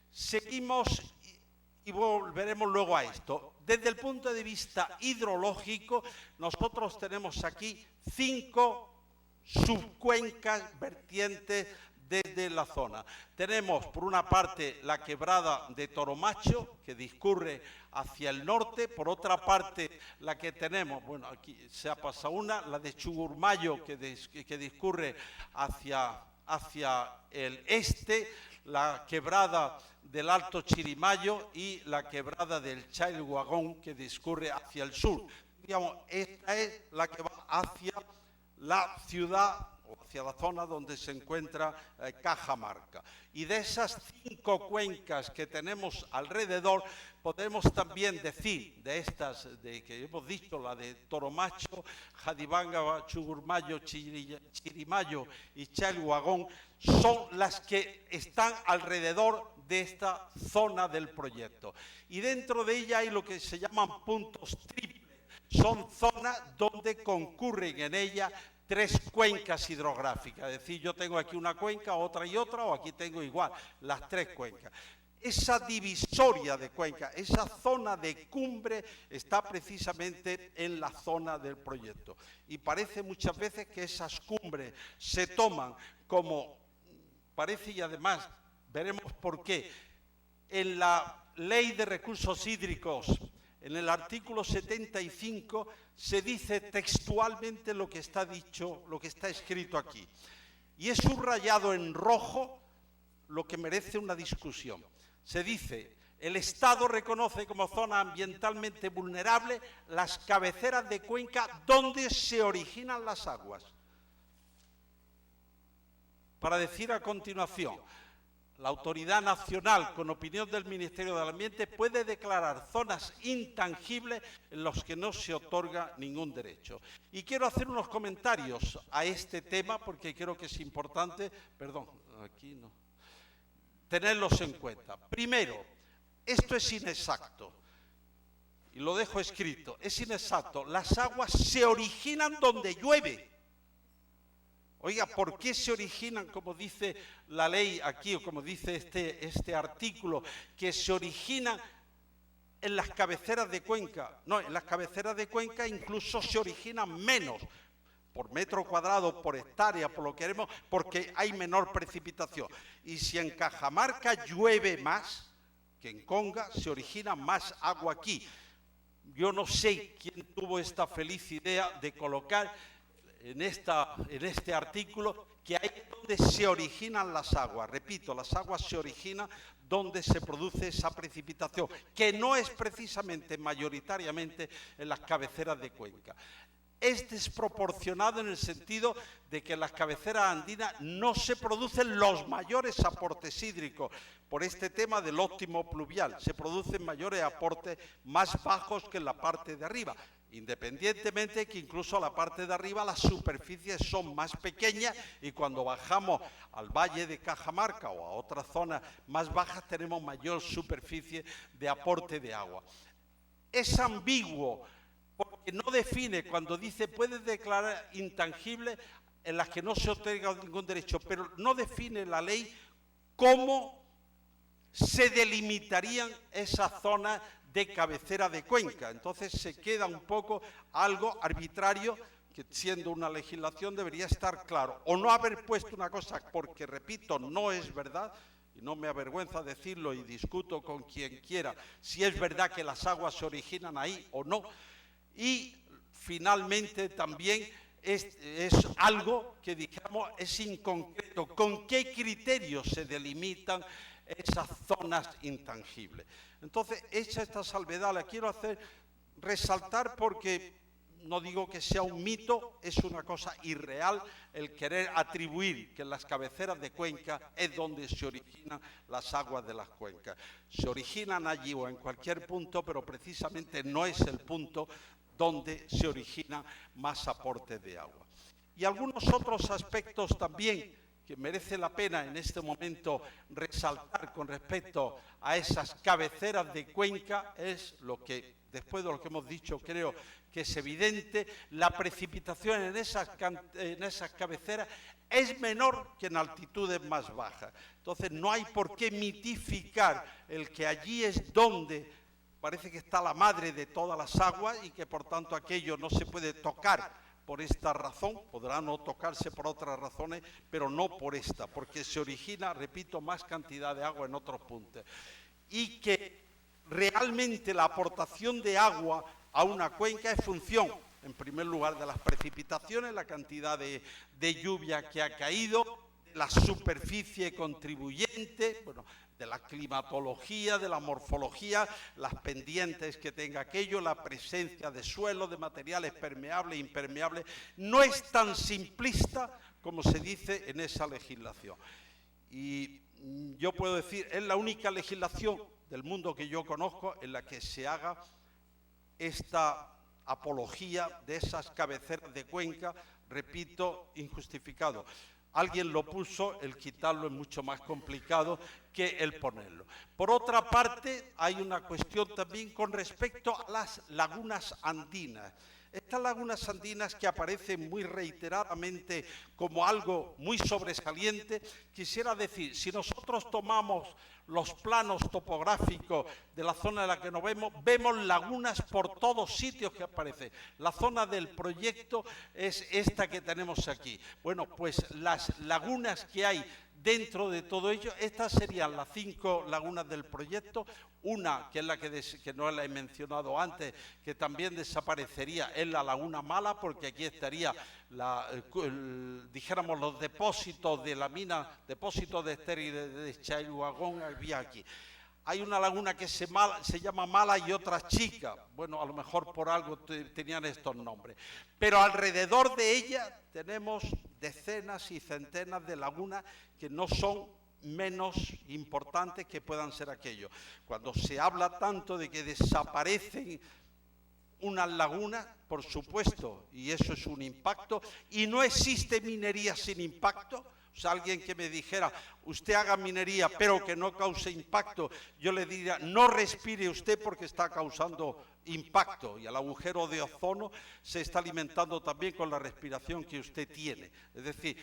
Seguimos y volveremos luego a esto. Desde el punto de vista hidrológico, nosotros tenemos aquí 5 subcuencas vertientes desde la zona. Tenemos por una parte la quebrada de Toromacho, que discurre hacia el norte, por otra parte la que tenemos, bueno, aquí se ha pasado una, la de Chugurmayo, que discurre hacia el este, la quebrada del Alto Chirimayo y la quebrada del Chailhuagón, que discurre hacia el sur. Digamos, esta es la que va hacia la ciudad o hacia la zona donde se encuentra Cajamarca. Y de esas 5 cuencas que tenemos alrededor, podemos también decir, de estas que hemos dicho, la de Toromacho, Jadibanga, Chugurmayo, Chirimayo y Chailhuagón, son las que están alrededor de esta zona del proyecto. Y dentro de ella hay lo que se llaman puntos triples. Son zonas donde concurren en ella 3 cuencas hidrográficas. Es decir, yo tengo aquí una cuenca, otra y otra, o aquí tengo igual las 3 cuencas. Esa divisoria de cuenca, esa zona de cumbre, está precisamente en la zona del proyecto. Y parece muchas veces que esas cumbres se toman como, parece, y además veremos por qué, en la Ley de Recursos Hídricos, en el artículo 75, se dice textualmente lo que está dicho, lo que está escrito aquí. Y es subrayado en rojo lo que merece una discusión. Se dice: el Estado reconoce como zona ambientalmente vulnerable las cabeceras de cuenca donde se originan las aguas. Para decir a continuación, la autoridad nacional, con opinión del Ministerio del Ambiente, puede declarar zonas intangibles en las que no se otorga ningún derecho. Y quiero hacer unos comentarios a este tema porque creo que es importante, tenerlos en cuenta. Primero, esto es inexacto, y lo dejo escrito, es inexacto. Las aguas se originan donde llueve. Oiga, ¿por qué se originan, como dice la ley aquí, o como dice este artículo, que se originan en las cabeceras de cuenca? No, en las cabeceras de cuenca incluso se originan menos, por metro cuadrado, por hectárea, por lo que queremos, porque hay menor precipitación. Y si en Cajamarca llueve más que en Conga, se origina más agua aquí. Yo no sé quién tuvo esta feliz idea de colocar en este artículo que ahí es donde se originan las aguas. Repito, las aguas se originan donde se produce esa precipitación, que no es precisamente mayoritariamente en las cabeceras de cuenca. Es desproporcionado en el sentido de que en las cabeceras andinas no se producen los mayores aportes hídricos por este tema del óptimo pluvial. Se producen mayores aportes más bajos que en la parte de arriba, independientemente que incluso a la parte de arriba las superficies son más pequeñas y cuando bajamos al valle de Cajamarca o a otras zonas más bajas tenemos mayor superficie de aporte de agua. Es ambiguo porque no define, cuando dice puede declarar intangibles en las que no se otorga ningún derecho, pero no define la ley cómo se delimitarían esas zonas de cabecera de cuenca. Entonces se queda un poco algo arbitrario, que siendo una legislación debería estar claro. O no haber puesto una cosa, porque repito, no es verdad, y no me avergüenza decirlo y discuto con quien quiera, si es verdad que las aguas se originan ahí o no. Y finalmente también es algo que, digamos, es inconcreto. ¿Con qué criterios se delimitan esas zonas intangibles? Entonces, hecha esta salvedad, la quiero resaltar porque no digo que sea un mito, es una cosa irreal el querer atribuir que en las cabeceras de cuenca es donde se originan las aguas de las cuencas. Se originan allí o en cualquier punto, pero precisamente no es el punto donde se origina más aporte de agua. Y algunos otros aspectos también que merece la pena en este momento resaltar con respecto a esas cabeceras de cuenca es lo que, después de lo que hemos dicho, creo que es evidente: la precipitación en esas cabeceras es menor que en altitudes más bajas. Entonces no hay por qué mitificar el que allí es donde parece que está la madre de todas las aguas y que por tanto aquello no se puede tocar por esta razón, podrá no tocarse por otras razones, pero no por esta, porque se origina, repito, más cantidad de agua en otros puntos. Y que realmente la aportación de agua a una cuenca es función, en primer lugar, de las precipitaciones, la cantidad de lluvia que ha caído, de la superficie contribuyente, bueno, de la climatología, de la morfología, las pendientes que tenga aquello, la presencia de suelo, de materiales permeables e impermeables. No es tan simplista como se dice en esa legislación. Y yo puedo decir, es la única legislación del mundo que yo conozco en la que se haga esta apología de esas cabeceras de cuenca, repito, injustificado. Alguien lo puso, el quitarlo es mucho más complicado que el ponerlo. Por otra parte, hay una cuestión también con respecto a las lagunas andinas. Estas lagunas andinas que aparecen muy reiteradamente como algo muy sobresaliente, quisiera decir, si nosotros tomamos los planos topográficos de la zona en la que nos vemos, vemos lagunas por todos sitios que aparecen. La zona del proyecto es esta que tenemos aquí. Bueno, pues las lagunas que hay dentro de todo ello, estas serían las 5 lagunas del proyecto. Una, que es la que no la he mencionado antes, que también desaparecería, es la Laguna Mala, porque aquí estaría, dijéramos, los depósitos de la mina, depósitos de estéril de Chaihuagón, había aquí. Hay una laguna que se llama Mala y otra Chica. Bueno, a lo mejor por algo tenían estos nombres. Pero alrededor de ella tenemos decenas y centenas de lagunas que no son menos importantes que puedan ser aquellos. Cuando se habla tanto de que desaparecen unas lagunas, por supuesto, y eso es un impacto, y no existe minería sin impacto. O sea, alguien que me dijera, usted haga minería pero que no cause impacto, yo le diría, no respire usted porque está causando impacto, y el agujero de ozono se está alimentando también con la respiración que usted tiene. Es decir,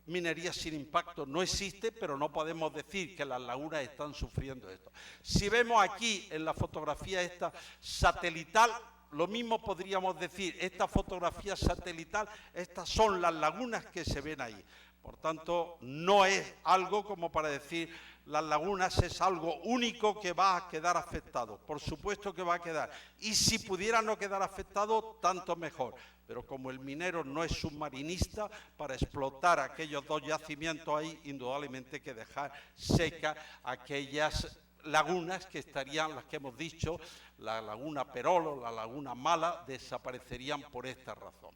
minería sin impacto no existe, pero no podemos decir que las lagunas están sufriendo esto. Si vemos aquí en la fotografía esta satelital, lo mismo podríamos decir, esta fotografía satelital, estas son las lagunas que se ven ahí. Por tanto, no es algo como para decir las lagunas es algo único que va a quedar afectado. Por supuesto que va a quedar. Y si pudiera no quedar afectado, tanto mejor. Pero como el minero no es submarinista, para explotar aquellos 2 yacimientos hay indudablemente que dejar secas aquellas lagunas que estarían, las que hemos dicho, la laguna Perolo, la laguna Mala, desaparecerían por esta razón.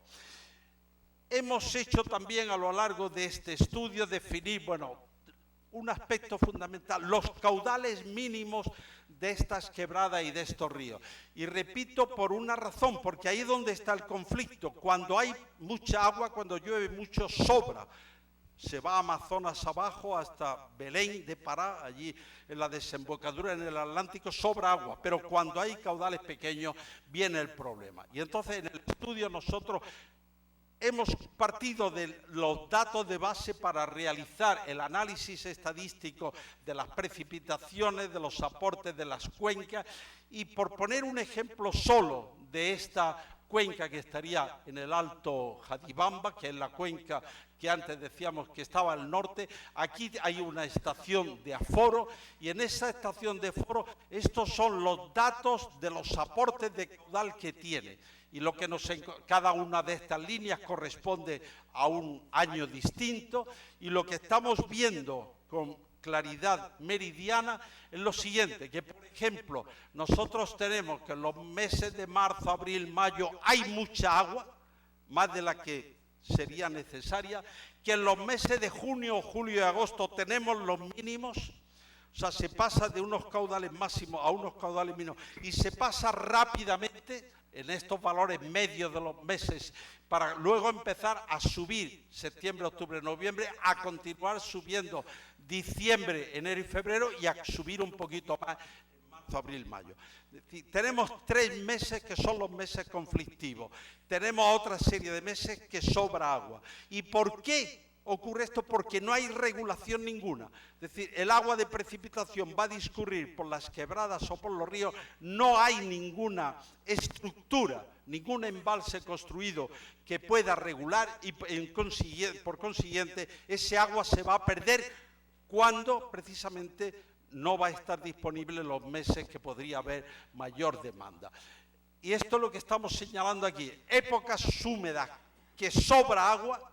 Hemos hecho también a lo largo de este estudio definir, bueno, un aspecto fundamental, los caudales mínimos de estas quebradas y de estos ríos. Y repito, por una razón, porque ahí es donde está el conflicto. Cuando hay mucha agua, cuando llueve mucho, sobra. Se va a Amazonas abajo hasta Belén de Pará, allí en la desembocadura en el Atlántico, sobra agua. Pero cuando hay caudales pequeños, viene el problema. Y entonces en el estudio nosotros hemos partido de los datos de base para realizar el análisis estadístico de las precipitaciones, de los aportes de las cuencas, y por poner un ejemplo solo de esta cuenca que estaría en el Alto Jadibamba, que es la cuenca que antes decíamos que estaba al norte, aquí hay una estación de aforo, y en esa estación de aforo estos son los datos de los aportes de caudal que tiene. Y lo que cada una de estas líneas corresponde a un año distinto, y lo que estamos viendo con claridad meridiana es lo siguiente, que por ejemplo nosotros tenemos que en los meses de marzo, abril, mayo hay mucha agua, más de la que sería necesaria, que en los meses de junio, julio y agosto tenemos los mínimos. O sea, se pasa de unos caudales máximos a unos caudales mínimos, y se pasa rápidamente en estos valores medios de los meses, para luego empezar a subir septiembre, octubre, noviembre, a continuar subiendo diciembre, enero y febrero, y a subir un poquito más en marzo, abril, mayo. Es decir, tenemos 3 meses que son los meses conflictivos, tenemos otra serie de meses que sobra agua. ¿Y por qué ocurre esto? Porque no hay regulación ninguna. Es decir, el agua de precipitación va a discurrir por las quebradas o por los ríos, no hay ninguna estructura, ningún embalse construido que pueda regular y por consiguiente ese agua se va a perder cuando precisamente no va a estar disponible en los meses que podría haber mayor demanda. Y esto es lo que estamos señalando aquí, épocas húmedas que sobra agua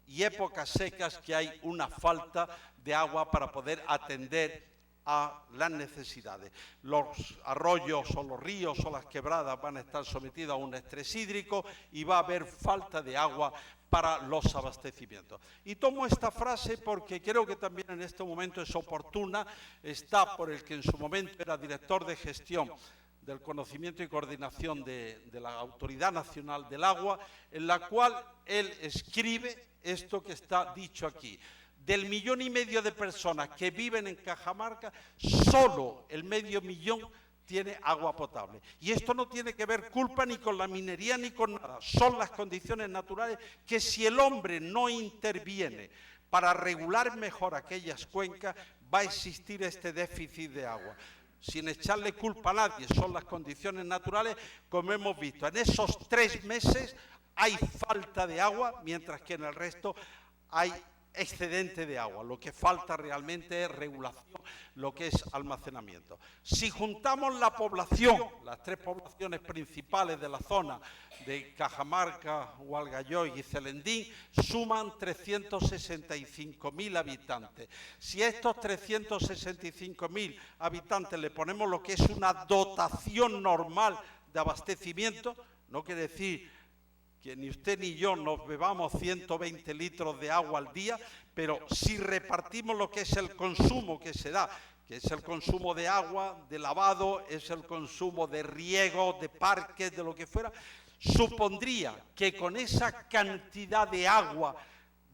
y épocas secas que hay una falta de agua para poder atender a las necesidades. Los arroyos o los ríos o las quebradas van a estar sometidos a un estrés hídrico y va a haber falta de agua para los abastecimientos. Y tomo esta frase porque creo que también en este momento es oportuna, está por el que en su momento era director de gestión del conocimiento y coordinación de la Autoridad Nacional del Agua, en la cual él escribe esto que está dicho aquí. Del 1,5 millones de personas que viven en Cajamarca, solo el 500,000 tiene agua potable. Y esto no tiene que ver culpa ni con la minería ni con nada. Son las condiciones naturales que si el hombre no interviene para regular mejor aquellas cuencas, va a existir este déficit de agua. Sin echarle culpa a nadie, son las condiciones naturales, como hemos visto. En esos 3 meses hay falta de agua, mientras que en el resto hay excedente de agua. Lo que falta realmente es regulación, lo que es almacenamiento. Si juntamos la población, las 3 poblaciones principales de la zona de Cajamarca, Hualgayoy y Celendín, suman 365.000 habitantes. Si a estos 365.000 habitantes le ponemos lo que es una dotación normal de abastecimiento, no quiere decir que ni usted ni yo nos bebamos 120 litros de agua al día, pero si repartimos lo que es el consumo que se da, que es el consumo de agua, de lavado, es el consumo de riego, de parques, de lo que fuera, supondría que con esa cantidad de agua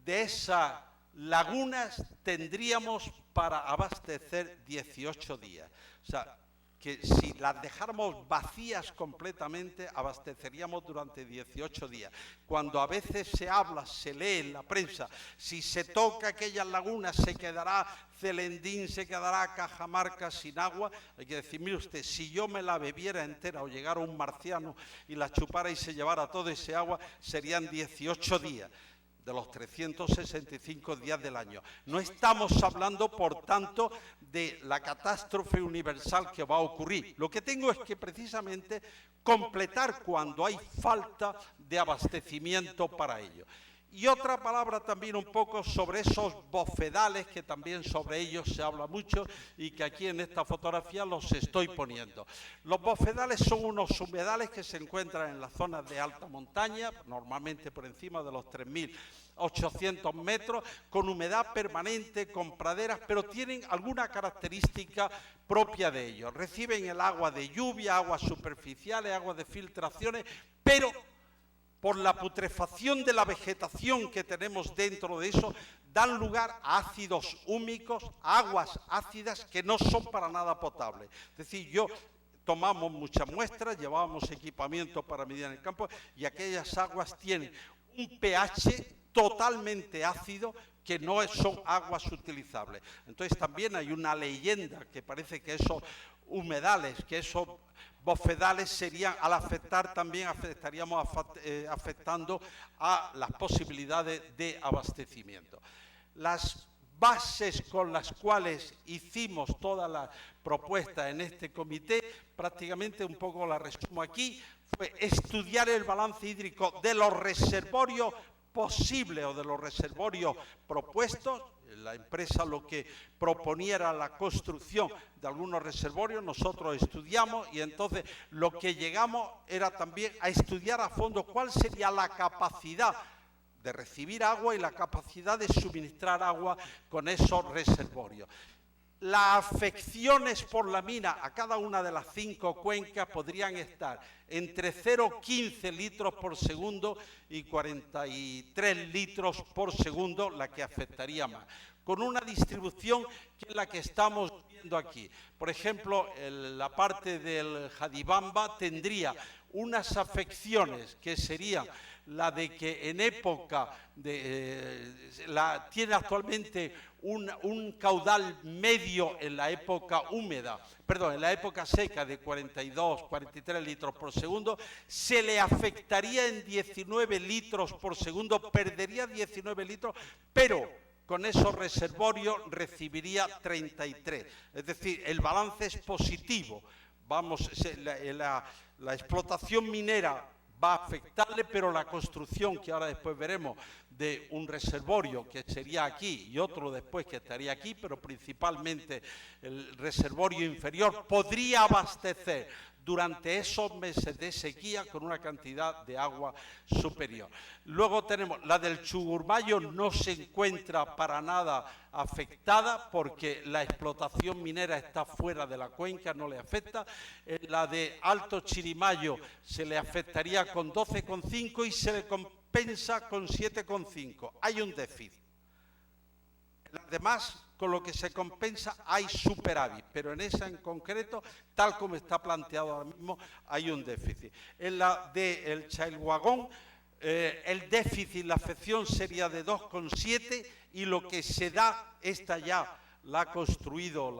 de esas lagunas tendríamos para abastecer 18 días. O sea, que si las dejáramos vacías completamente, abasteceríamos durante 18 días. Cuando a veces se habla, se lee en la prensa, si se toca aquellas lagunas se quedará Celendín, se quedará Cajamarca sin agua, hay que decir, mire usted, si yo me la bebiera entera o llegara un marciano y la chupara y se llevara todo ese agua, serían 18 días. De los 365 días del año. No estamos hablando, por tanto, de la catástrofe universal que va a ocurrir. Lo que tengo es que precisamente completar cuando hay falta de abastecimiento para ello. Y otra palabra también un poco sobre esos bofedales, que también sobre ellos se habla mucho y que aquí en esta fotografía los estoy poniendo. Los bofedales son unos humedales que se encuentran en las zonas de alta montaña, normalmente por encima de los 3.800 metros, con humedad permanente, con praderas, pero tienen alguna característica propia de ellos. Reciben el agua de lluvia, aguas superficiales, aguas de filtraciones, pero por la putrefacción de la vegetación que tenemos dentro de eso, dan lugar a ácidos húmicos, a aguas ácidas que no son para nada potables. Es decir, tomamos muchas muestras, llevábamos equipamiento para medir en el campo y aquellas aguas tienen un pH totalmente ácido que no son aguas utilizables. Entonces también hay una leyenda que parece que esos humedales, que esos bofedales serían, al afectar también estaríamos afectando a las posibilidades de abastecimiento. Las bases con las cuales hicimos todas las propuestas en este comité, prácticamente un poco la resumo aquí, fue estudiar el balance hídrico de los reservorios posibles o de los reservorios propuestos. La empresa lo que proponía era la construcción de algunos reservorios, nosotros estudiamos y entonces lo que llegamos era también a estudiar a fondo cuál sería la capacidad de recibir agua y la capacidad de suministrar agua con esos reservorios. Las afecciones por la mina a cada una de las 5 cuencas podrían estar entre 0,15 litros por segundo y 43 litros por segundo, la que afectaría más, con una distribución que es la que estamos viendo aquí. Por ejemplo, la parte del Jadibamba tendría unas afecciones que serían la de que en época tiene actualmente un caudal medio en la época húmeda, perdón, en la época seca de 42, 43 litros por segundo, se le afectaría en 19 litros por segundo, perdería 19 litros, pero con esos reservorios recibiría 33. Es decir, el balance es positivo. La explotación minera va a afectarle, pero la construcción, que ahora después veremos, de un reservorio que sería aquí y otro después que estaría aquí, pero principalmente el reservorio inferior, podría abastecer durante esos meses de sequía con una cantidad de agua superior. Luego tenemos la del Chugurmayo, no se encuentra para nada afectada porque la explotación minera está fuera de la cuenca, no le afecta. La de Alto Chirimayo se le afectaría con 12,5 y se le compensa con 7,5. Hay un déficit. Además, con lo que se compensa hay superávit, pero en esa en concreto, tal como está planteado ahora mismo, hay un déficit. En la del Chailhuagón, el déficit, la afección sería de 2,7 y lo que se da, esta ya la ha construido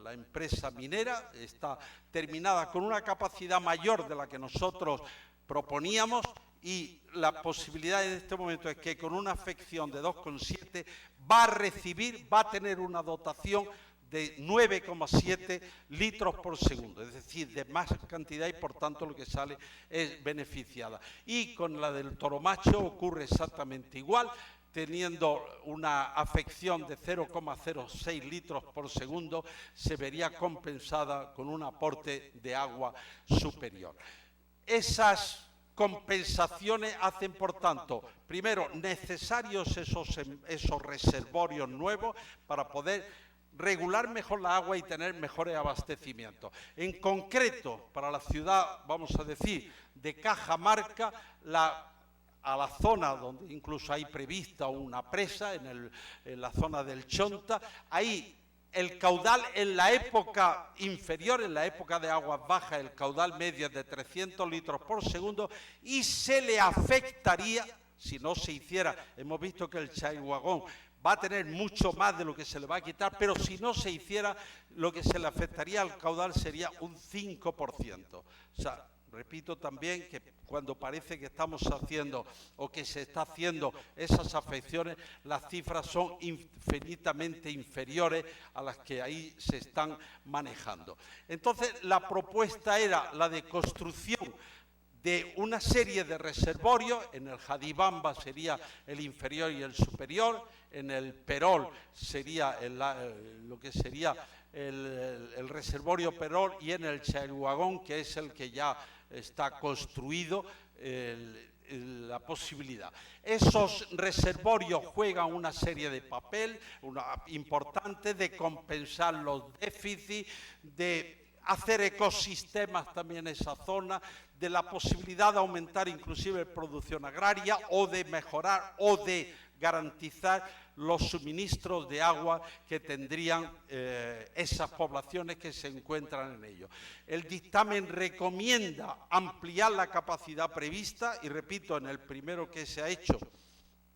la empresa minera, está terminada con una capacidad mayor de la que nosotros proponíamos, y la posibilidad en este momento es que con una afección de 2,7 va a tener una dotación de 9,7 litros por segundo, es decir, de más cantidad, y por tanto lo que sale es beneficiada. Y con la del Toromacho ocurre exactamente igual, teniendo una afección de 0,06 litros por segundo, se vería compensada con un aporte de agua superior. Esas compensaciones hacen, por tanto, primero, necesarios esos reservorios nuevos para poder regular mejor la agua y tener mejores abastecimientos. En concreto, para la ciudad, vamos a decir, de Cajamarca, a la zona donde incluso hay prevista una presa, en la zona del Chonta, ahí el caudal en la época inferior, en la época de aguas bajas, el caudal medio es de 300 litros por segundo y se le afectaría, si no se hiciera, hemos visto que el Chailhuagón va a tener mucho más de lo que se le va a quitar, pero si no se hiciera, lo que se le afectaría al caudal sería un 5%. O sea, repito también que cuando parece que estamos haciendo o que se está haciendo esas afecciones, las cifras son infinitamente inferiores a las que ahí se están manejando. Entonces, la propuesta era la de construcción de una serie de reservorios. En el Jadibamba sería el inferior y el superior, en el Perol sería lo que sería el reservorio Perol, y en el Chailhuagón, que es el que ya está construido, la posibilidad. Esos reservorios juegan una serie de papel importante de compensar los déficits, de hacer ecosistemas también en esa zona, de la posibilidad de aumentar inclusive producción agraria o de mejorar o de garantizar los suministros de agua que tendrían esas poblaciones que se encuentran en ello. El dictamen recomienda ampliar la capacidad prevista y, repito, en el primero que se ha hecho,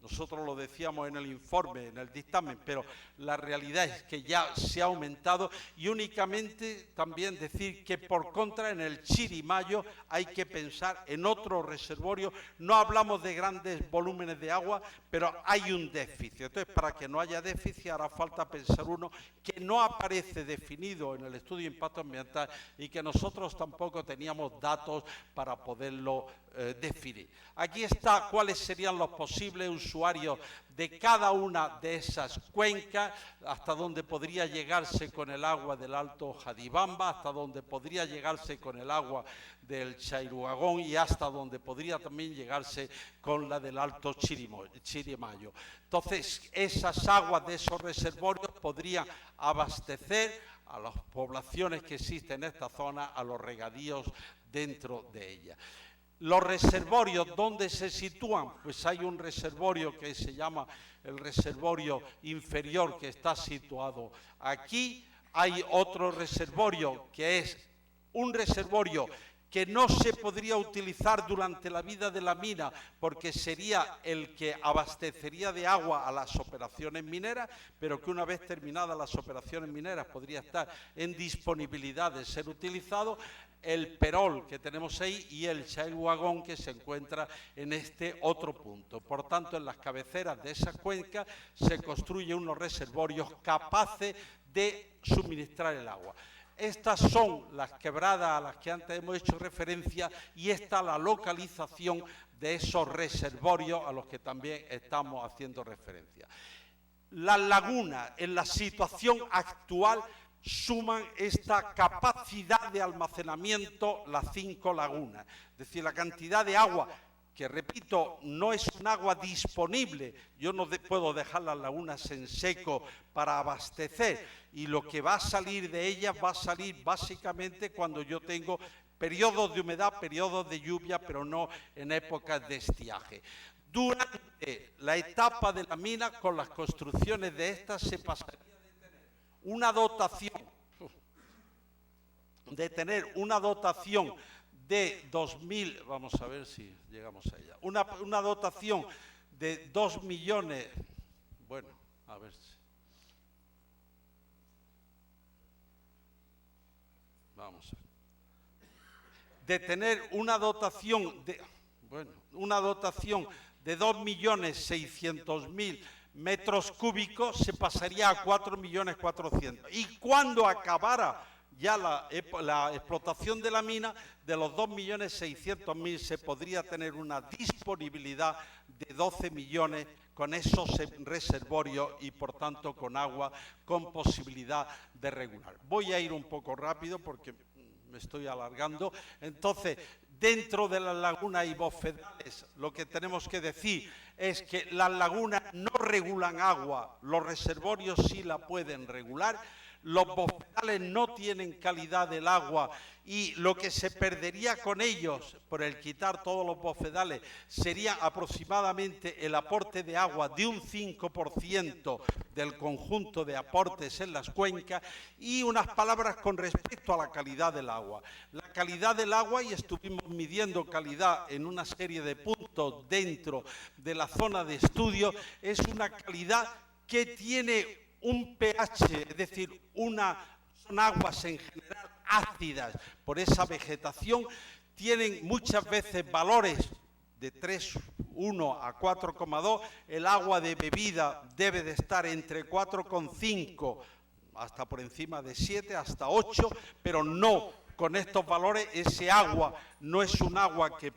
nosotros lo decíamos en el informe, en el dictamen, pero la realidad es que ya se ha aumentado, y únicamente también decir que por contra en el Chirimayo hay que pensar en otro reservorio. No hablamos de grandes volúmenes de agua, pero hay un déficit. Entonces, para que no haya déficit hará falta pensar uno que no aparece definido en el estudio de impacto ambiental y que nosotros tampoco teníamos datos para poderlo definir. Aquí está cuáles serían los posibles usuarios de cada una de esas cuencas, hasta donde podría llegarse con el agua del Alto Jadibamba, hasta donde podría llegarse con el agua del Chailhuagón y hasta donde podría también llegarse con la del Alto Chirimayo. Entonces, esas aguas de esos reservorios podrían abastecer a las poblaciones que existen en esta zona, a los regadíos dentro de ella. Los reservorios, ¿dónde se sitúan? Pues hay un reservorio que se llama el reservorio inferior, que está situado aquí. Hay otro reservorio que es un reservorio que no se podría utilizar durante la vida de la mina porque sería el que abastecería de agua a las operaciones mineras, pero que una vez terminadas las operaciones mineras podría estar en disponibilidad de ser utilizado, el perol que tenemos ahí y el Chailhuagón que se encuentra en este otro punto. Por tanto, en las cabeceras de esa cuenca se construyen unos reservorios capaces de suministrar el agua. Estas son las quebradas a las que antes hemos hecho referencia y esta la localización de esos reservorios a los que también estamos haciendo referencia. Las lagunas en la situación actual suman esta capacidad de almacenamiento las 5 lagunas, es decir, la cantidad de agua que, repito, no es un agua disponible. Yo no puedo dejar las lagunas en seco para abastecer y lo que va a salir de ellas va a salir básicamente cuando yo tengo periodos de humedad, periodos de lluvia, pero no en épocas de estiaje. Durante la etapa de la mina, con las construcciones de estas, se pasaría de tener una dotación de 2.000, vamos a ver si llegamos a ella, una dotación de 2 millones, bueno, a ver si, vamos a ver, de tener una dotación de, bueno, una dotación de 2.600.000 metros cúbicos, se pasaría a 4.400.000. Y cuando acabara ya la explotación de la mina, de los 2.600.000 se podría tener una disponibilidad de 12 millones con esos reservorios y, por tanto, con agua con posibilidad de regular. Voy a ir un poco rápido porque me estoy alargando. Entonces, dentro de las lagunas y bofedales, lo que tenemos que decir es que las lagunas no regulan agua, los reservorios sí la pueden regular. Los bofedales no tienen calidad del agua y lo que se perdería con ellos por el quitar todos los bofedales sería aproximadamente el aporte de agua de un 5% del conjunto de aportes en las cuencas. Y unas palabras con respecto a la calidad del agua. La calidad del agua, y estuvimos midiendo calidad en una serie de puntos dentro de la zona de estudio, es una calidad que tiene un pH, es decir, son aguas en general ácidas por esa vegetación, tienen muchas veces valores de 3,1 a 4,2, el agua de bebida debe de estar entre 4,5 hasta por encima de 7, hasta 8, pero no con estos valores. Ese agua no es un agua que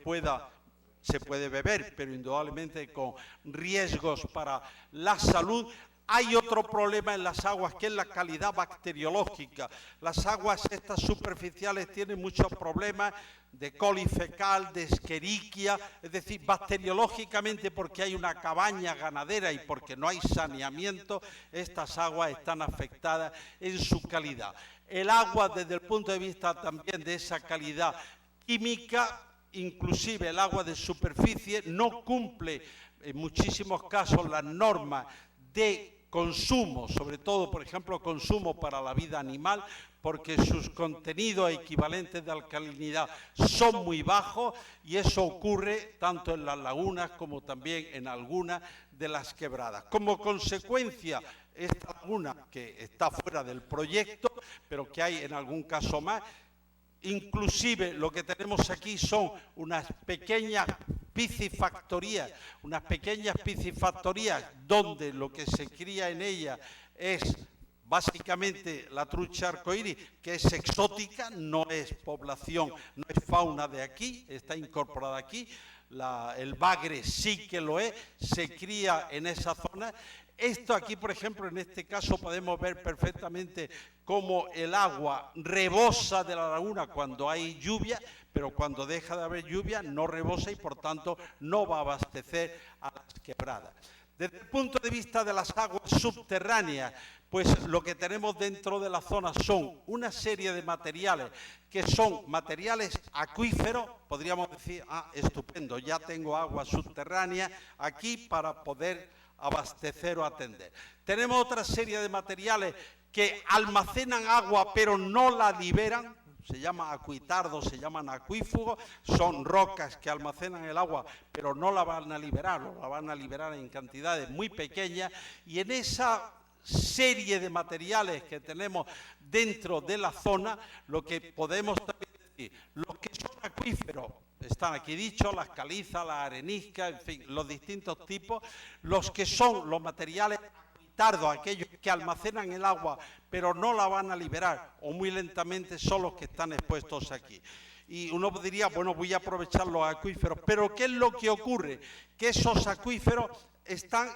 se puede beber, pero indudablemente con riesgos para la salud. Hay otro problema en las aguas, que es la calidad bacteriológica. Las aguas estas superficiales tienen muchos problemas de coli fecal, de Escherichia, es decir, bacteriológicamente, porque hay una cabaña ganadera y porque no hay saneamiento, estas aguas están afectadas en su calidad. El agua, desde el punto de vista también de esa calidad química, inclusive el agua de superficie, no cumple en muchísimos casos las normas de consumo, sobre todo, por ejemplo, consumo para la vida animal, porque sus contenidos equivalentes de alcalinidad son muy bajos y eso ocurre tanto en las lagunas como también en algunas de las quebradas. Como consecuencia, esta laguna, que está fuera del proyecto, pero que hay en algún caso más, inclusive lo que tenemos aquí son unas pequeñas piscifactorías, donde lo que se cría en ella es básicamente la trucha arcoíris, que es exótica, no es población, no es fauna de aquí, está incorporada aquí. El bagre sí que lo es, se cría en esa zona. Esto aquí, por ejemplo, en este caso podemos ver perfectamente cómo el agua rebosa de la laguna cuando hay lluvia, pero cuando deja de haber lluvia no rebosa y por tanto no va a abastecer a las quebradas. Desde el punto de vista de las aguas subterráneas, pues lo que tenemos dentro de la zona son una serie de materiales que son materiales acuíferos. Podríamos decir, estupendo, ya tengo agua subterránea aquí para poder abastecer o atender. Tenemos otra serie de materiales que almacenan agua pero no la liberan, se llama acuitardo, se llaman acuífugos, son rocas que almacenan el agua, pero no la van a liberar, o la van a liberar en cantidades muy pequeñas, y en esa serie de materiales que tenemos dentro de la zona, lo que podemos también decir, los que son acuíferos, están aquí dichos, las calizas, las areniscas, en fin, los distintos tipos, los que son los materiales acuitardos, aquellos que almacenan el agua, pero no la van a liberar, o muy lentamente, son los que están expuestos aquí. Y uno diría, bueno, voy a aprovechar los acuíferos, pero ¿qué es lo que ocurre? Que esos acuíferos están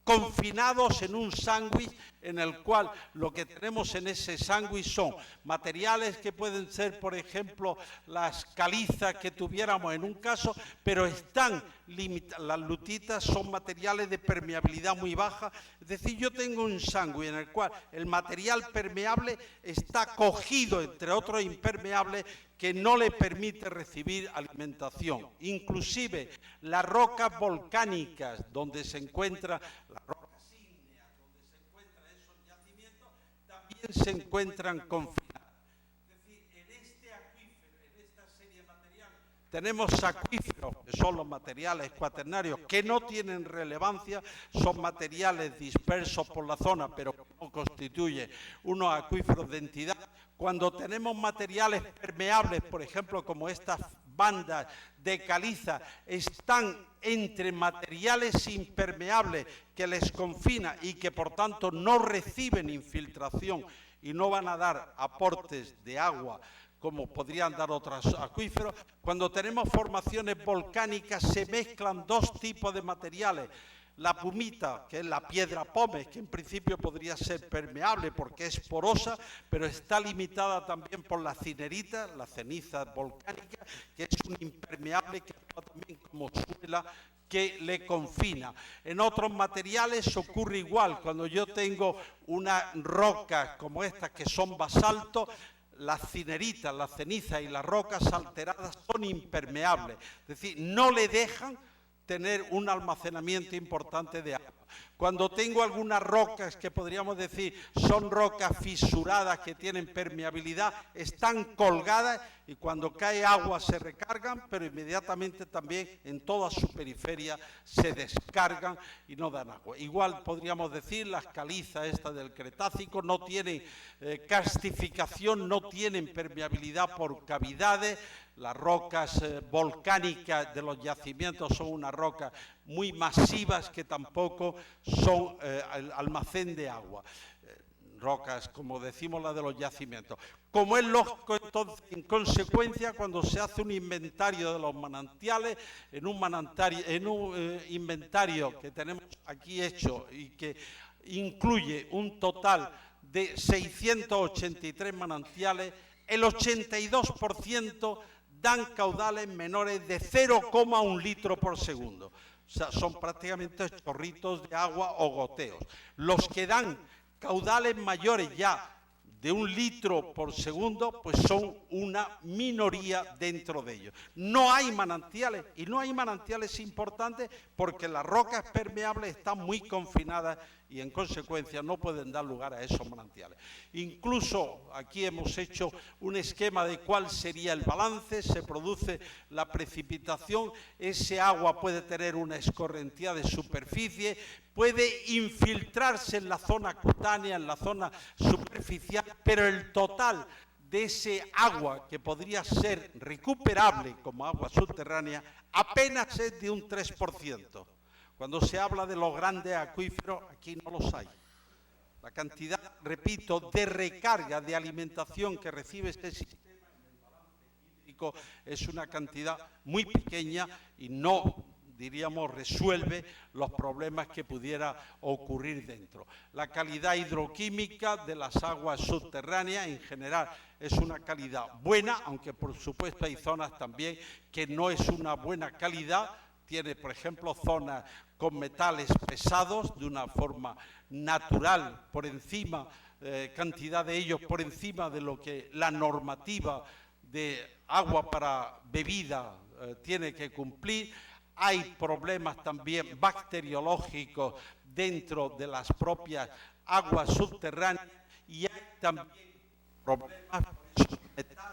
confinados en un sándwich en el cual lo que tenemos en ese sándwich son materiales que pueden ser, por ejemplo, las calizas que tuviéramos en un caso, pero están limitadas. Las lutitas son materiales de permeabilidad muy baja. Es decir, yo tengo un sándwich en el cual el material permeable está cogido, entre otros impermeables, que no le permite recibir alimentación. Inclusive las rocas volcánicas, donde se encuentran las rocas ígneas, donde se encuentran esos yacimientos, también se encuentran confinadas. Es decir, en este acuífero, en esta serie de materiales, tenemos acuíferos, que son los materiales cuaternarios, que no tienen relevancia, son materiales dispersos por la zona, pero que no constituyen unos acuíferos de entidad. Cuando tenemos materiales permeables, por ejemplo, como estas bandas de caliza, están entre materiales impermeables que les confina y que por tanto no reciben infiltración y no van a dar aportes de agua como podrían dar otros acuíferos. Cuando tenemos formaciones volcánicas se mezclan dos tipos de materiales. La pumita, que es la piedra pómez, que en principio podría ser permeable porque es porosa, pero está limitada también por la cinerita, la ceniza volcánica, que es un impermeable que actúa también como suela que le confina. En otros materiales ocurre igual. Cuando yo tengo unas rocas como estas que son basalto, las cineritas, las cenizas y las rocas alteradas son impermeables, es decir, no le dejan tener un almacenamiento importante de agua. Cuando tengo algunas rocas que podríamos decir son rocas fisuradas que tienen permeabilidad, están colgadas y cuando cae agua se recargan, pero inmediatamente también en toda su periferia se descargan y no dan agua. Igual podríamos decir las calizas estas del Cretácico no tienen karstificación, no tienen permeabilidad por cavidades. Las rocas volcánicas de los yacimientos son unas rocas muy masivas que tampoco son almacén de agua. Rocas, como decimos, las de los yacimientos. Como es lógico, entonces, en consecuencia, cuando se hace un inventario de los manantiales, en un inventario que tenemos aquí hecho y que incluye un total de 683 manantiales, el 82% dan caudales menores de 0,1 litro por segundo. O sea, son prácticamente chorritos de agua o goteos. Los que dan caudales mayores ya de 1 litro por segundo, pues son una minoría dentro de ellos. No hay manantiales, y no hay manantiales importantes porque las rocas permeables están muy confinadas y en consecuencia no pueden dar lugar a esos manantiales. Incluso aquí hemos hecho un esquema de cuál sería el balance. Se produce la precipitación, ese agua puede tener una escorrentía de superficie, puede infiltrarse en la zona cutánea, en la zona superficial, pero el total de ese agua que podría ser recuperable como agua subterránea apenas es de un 3%. Cuando se habla de los grandes acuíferos, aquí no los hay. La cantidad, repito, de recarga, de alimentación que recibe este sistema en el balance hídrico es una cantidad muy pequeña y no, diríamos, resuelve los problemas que pudiera ocurrir dentro. La calidad hidroquímica de las aguas subterráneas en general es una calidad buena, aunque por supuesto hay zonas también que no es una buena calidad. Tiene, por ejemplo, zonas con metales pesados de una forma natural, por encima, cantidad de ellos por encima de lo que la normativa de agua para bebida tiene que cumplir. Hay problemas también bacteriológicos dentro de las propias aguas subterráneas y hay también problemas por esos metales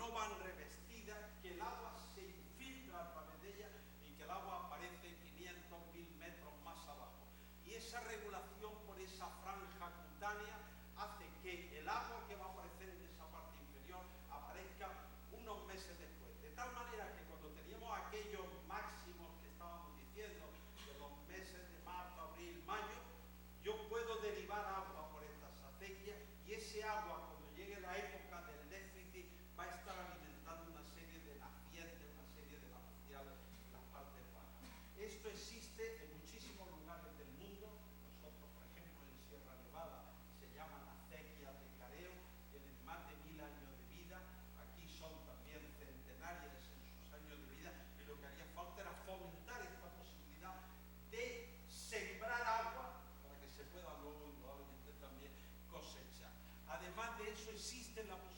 no van revestidas, que el agua se infiltra a través de ellas y que el agua aparece 500, 1000 metros más abajo. Y esa regulación por esa franja cutánea hace que el agua que va a aparecer en esa parte inferior aparezca unos meses después. De tal manera que cuando teníamos aquellos máximos que estábamos diciendo, de los meses de marzo, abril, mayo, yo puedo derivar agua por estas acequias y ese agua, cuando llegue la época del déficit, va a estar alimentando una serie de nacientes, una serie de manantiales en las partes bajas. Esto existe en muchísimos lugares del mundo. Nosotros, por ejemplo, en Sierra Nevada se llaman acequias de careo, tienen más de 1000 años de vida. Aquí son también centenarias en sus años de vida y lo que haría falta era fomentar esta posibilidad de sembrar agua para que se pueda luego indudablemente también cosechar. Además de eso existe la posibilidad